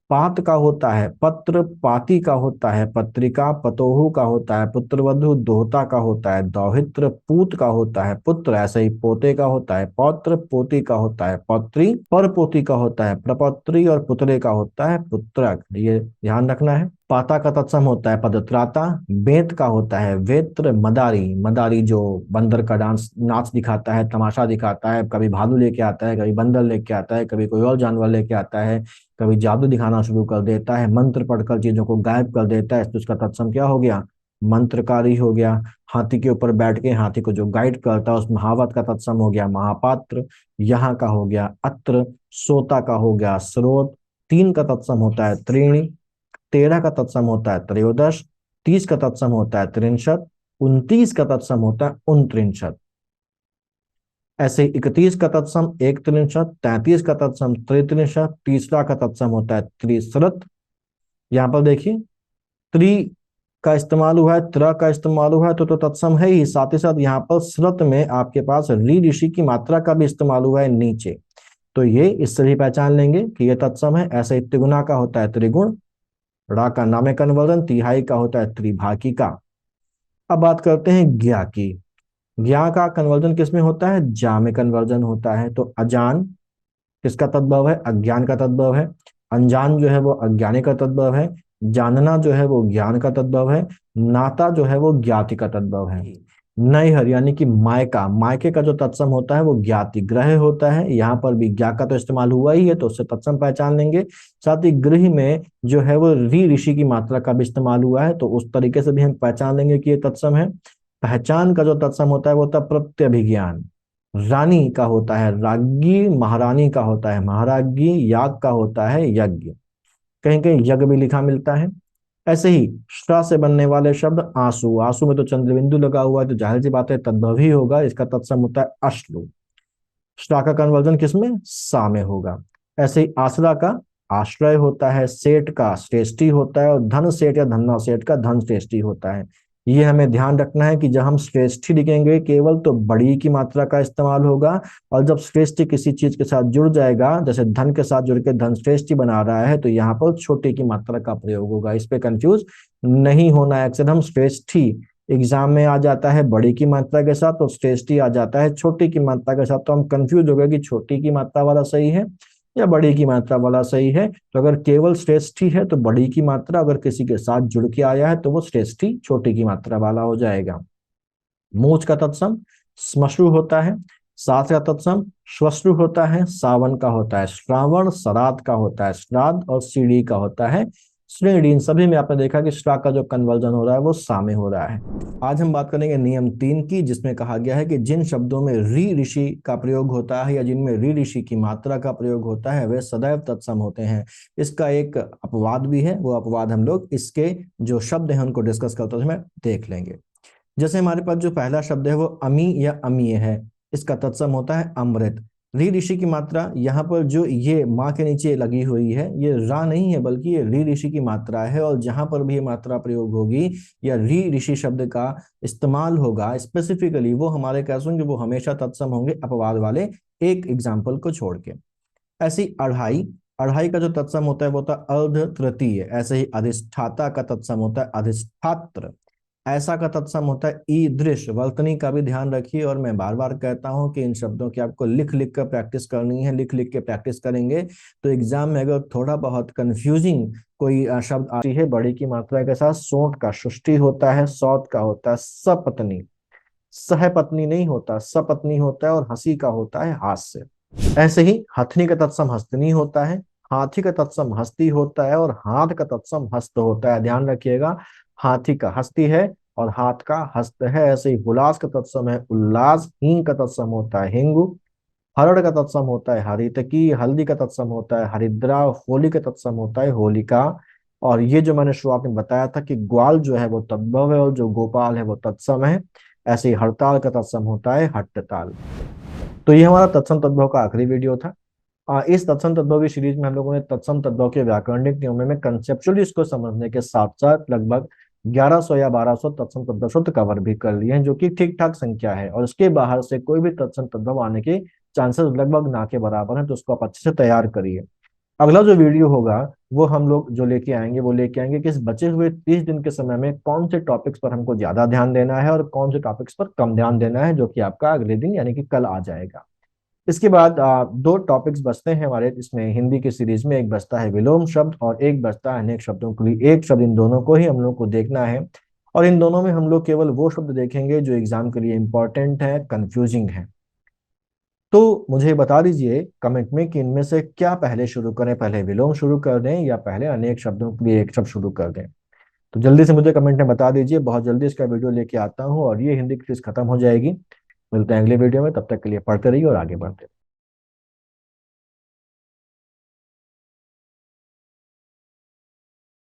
पात का होता है पत्र, पाती का होता है पत्रिका, पतोहू का होता है पुत्रवधु, दोहता का होता है दौहित्र, पूत का होता है पुत्र। ऐसे ही पोते का होता है पौत्र, पोती का होता है पौत्री, पर पोती का होता है प्रपौत्री, और पुतरे का होता है पुत्रक। ये ध्यान रखना है। पाता का तत्सम होता है पदत्राता, बेत का होता है वेत्र, मदारी मदारी जो बंदर का डांस नाच दिखाता है, तमाशा दिखाता है, कभी भालू लेके आता है, कभी बंदर लेके आता है, कभी कोई और जानवर लेके आता है, कभी जादू दिखाना शुरू कर देता है, मंत्र पढ़कर चीजों को गायब कर देता है, तो उसका तत्सम क्या हो गया, मंत्रकारी हो गया। हाथी के ऊपर बैठ के हाथी को जो गाइड करता है उस महावत का तत्सम हो गया महापात्र। यहाँ का हो गया अत्र, सोता का हो गया स्रोत, तीन का तत्सम होता है त्रीणी, 13 का तत्सम होता है त्रयोदश, 30 का तत्सम होता है त्रिंशत, 29 का तत्सम होता है उनत्रिंशत। ऐसे 31 का तत्सम एक त्रिंशत, 33 का तत्सम त्रित्रिंशत, तीसरा का तत्सम होता है त्रिश्रत। यहाँ पर देखिए त्रि का इस्तेमाल हुआ है, त्र का इस्तेमाल हुआ है, तो तत्सम है ही, साथ ही साथ यहाँ पर श्रत में आपके पास री ऋषि की मात्रा का भी इस्तेमाल हुआ है नीचे, तो ये इससे भी पहचान लेंगे कि ये तत्सम है। ऐसे ही त्रिगुणा का होता है त्रिगुण, रा का नामे कन्वर्जन, तिहाई का होता है त्रिभाकी का। अब बात करते हैं ज्ञा की। ज्ञा का कन्वर्जन किसमें होता है, जा में कन्वर्जन होता है। तो अजान किसका तद्भव है, अज्ञान का तद्भव है। अनजान जो है वो अज्ञानी का तद्भव है। जानना जो है वो ज्ञान का तद्भव है। नाता जो है वो ज्ञाति का तद्भव है। नैहर यानी कि मायका, मायके का जो तत्सम होता है वो ज्ञाति ग्रह होता है। यहाँ पर भी ज्ञा का तो इस्तेमाल हुआ ही है, तो उससे तत्सम पहचान लेंगे। साथ ही गृह में जो है वो री ऋषि की मात्रा का भी इस्तेमाल हुआ है, तो उस तरीके से भी हम पहचान लेंगे कि ये तत्सम है। पहचान का जो तत्सम होता है वो होता है प्रत्यभिज्ञान। रानी का होता है राज्ञी, महारानी का होता है महाराज्ञी, याग का होता है यज्ञ। कहीं कहीं यज्ञ भी लिखा मिलता है। ऐसे ही श्रा से बनने वाले शब्द आंसू, आंसू में तो चंद्रबिंदु लगा हुआ है तो जाहिर सी बात है तद्भव ही होगा, इसका तत्सम होता है अश्रु। श्रा का कन्वर्जन किसमें, सा में होगा। ऐसे ही आसरा का आश्रय होता है, सेठ का श्रेष्ठी होता है, और धन सेठ या धन्ना सेठ का धन श्रेष्ठी होता है। ये हमें ध्यान रखना है कि जब हम श्रेष्ठी लिखेंगे केवल तो बड़ी की मात्रा का इस्तेमाल होगा, और जब श्रेष्ठी किसी चीज के साथ जुड़ जाएगा, जैसे धन के साथ जुड़ के धन श्रेष्ठी बना रहा है, तो यहाँ पर छोटे की मात्रा का प्रयोग होगा। इस पे कंफ्यूज नहीं होना है। अक्सर हम श्रेष्ठी एग्जाम में आ जाता है बड़ी की मात्रा के साथ, और श्रेष्ठी आ जाता है छोटी की मात्रा के साथ, तो हम कंफ्यूज हो गए कि छोटी की मात्रा वाला सही है या बड़ी की मात्रा वाला सही है। तो अगर केवल श्रेष्ठी है तो बड़ी की मात्रा, अगर किसी के साथ जुड़ के आया है तो वो श्रेष्ठी छोटी की मात्रा वाला हो जाएगा। मूछ का तत्सम श्मश्रु होता है। साथ का तत्सम श्वश्रु होता है। सावन का होता है श्रावण, श्राद्ध का होता है श्राद्ध, और सीढ़ी का होता है श्रेणी। इन सभी में आपने देखा कि श्रा का जो कन्वर्जन हो रहा है वो सा में हो रहा है। आज हम बात करेंगे नियम 3 की, जिसमें कहा गया है कि जिन शब्दों में री ऋषि का प्रयोग होता है या जिनमें री ऋषि की मात्रा का प्रयोग होता है वे सदैव तत्सम होते हैं। इसका एक अपवाद भी है, वो अपवाद हम लोग इसके जो शब्द हैं उनको डिस्कस करते समय देख लेंगे। जैसे हमारे पास जो पहला शब्द है वो अमी या अमीय है, इसका तत्सम होता है अमृत। री ऋषि की मात्रा यहाँ पर जो ये माँ के नीचे लगी हुई है, ये रा नहीं है बल्कि ये री ऋषि की मात्रा है, और जहां पर भी ये मात्रा प्रयोग होगी या री ऋषि शब्द का इस्तेमाल होगा स्पेसिफिकली, वो हमारे कैसे होंगे, वो हमेशा तत्सम होंगे अपवाद वाले एक एग्जाम्पल को छोड़ के। ऐसे ही अढ़ाई, अढ़ाई का जो तत्सम होता है वो होता है अर्ध तृतीय। ऐसे ही अधिष्ठाता का तत्सम होता है अधिष्ठात्र। ऐसा का तत्सम होता है ईदृश। वर्तनी का भी ध्यान रखिए, और मैं बार बार कहता हूं कि इन शब्दों की आपको लिख लिख कर प्रैक्टिस करनी है। लिख लिख के प्रैक्टिस करेंगे तो एग्जाम में अगर थोड़ा बहुत कंफ्यूजिंग कोई शब्द आती है बड़ी की मात्रा के साथ, सोंठ का सृष्टि होता है, सौत का होता है सपत्नी, सहपत्नी नहीं होता, सपत्नी होता है, और हंसी का होता है हास्य। ऐसे ही हथनी का तत्सम हस्तनी होता है, हाथी का तत्सम हस्ती होता है, और हाथ का तत्सम हस्त होता है। ध्यान रखिएगा, हाथी का हस्ती है और हाथ का हस्त है। ऐसे ही हुलास का तत्सम है उल्लास, हींग का तत्सम होता है हिंगु, हरड़ का तत्सम होता है हरितकी, हल्दी का तत्सम होता है हरिद्रा, होली का तत्सम होता है होलिका। और ये जो मैंने शुरुआत में बताया था कि ग्वाल जो है वो तद्भव है और जो गोपाल है वो तत्सम है। ऐसे ही हड़ताल का तत्सम होता है हट्टताल। तो ये हमारा तत्सम तद्भव का आखिरी वीडियो था। इस तत्सम तद्भव की सीरीज में हम लोगों ने तत्सम तद्भव के व्याकरणिक नियमों में कंसेप्चुअली इसको समझने के साथ साथ लगभग 1100 या 1200 तत्सम तद्भव शब्द कवर भी कर लिए हैं, जो कि ठीक ठाक संख्या है, और इसके बाहर से कोई भी तत्सम तद्भव आने के चांसेस लगभग ना के बराबर हैं। तो उसको आप अच्छे से तैयार करिए। अगला जो वीडियो होगा वो हम लोग जो लेके आएंगे वो लेके आएंगे कि इस बचे हुए 30 दिन के समय में कौन से टॉपिक्स पर हमको ज्यादा ध्यान देना है और कौन से टॉपिक्स पर कम ध्यान देना है, जो कि आपका अगले दिन यानी कि कल आ जाएगा। इसके बाद दो टॉपिक्स बचते हैं हमारे इसमें हिंदी की सीरीज में। एक बचता है विलोम शब्द और एक बचता है अनेक शब्दों के लिए एक शब्द। इन दोनों को ही हम लोग को देखना है, और इन दोनों में हम लोग केवल वो शब्द देखेंगे जो एग्जाम के लिए इंपॉर्टेंट है, कंफ्यूजिंग है। तो मुझे बता दीजिए कमेंट में कि इनमें से क्या पहले शुरू करें, पहले विलोम शुरू कर दें या पहले अनेक शब्दों के लिए एक शब्द शुरू कर दें। तो जल्दी से मुझे कमेंट में बता दीजिए, बहुत जल्दी इसका वीडियो लेके आता हूँ और ये हिंदी की क्विज खत्म हो जाएगी। मिलते हैं अगले वीडियो में, तब तक के लिए पढ़ते रहिए और आगे बढ़ते रहिए।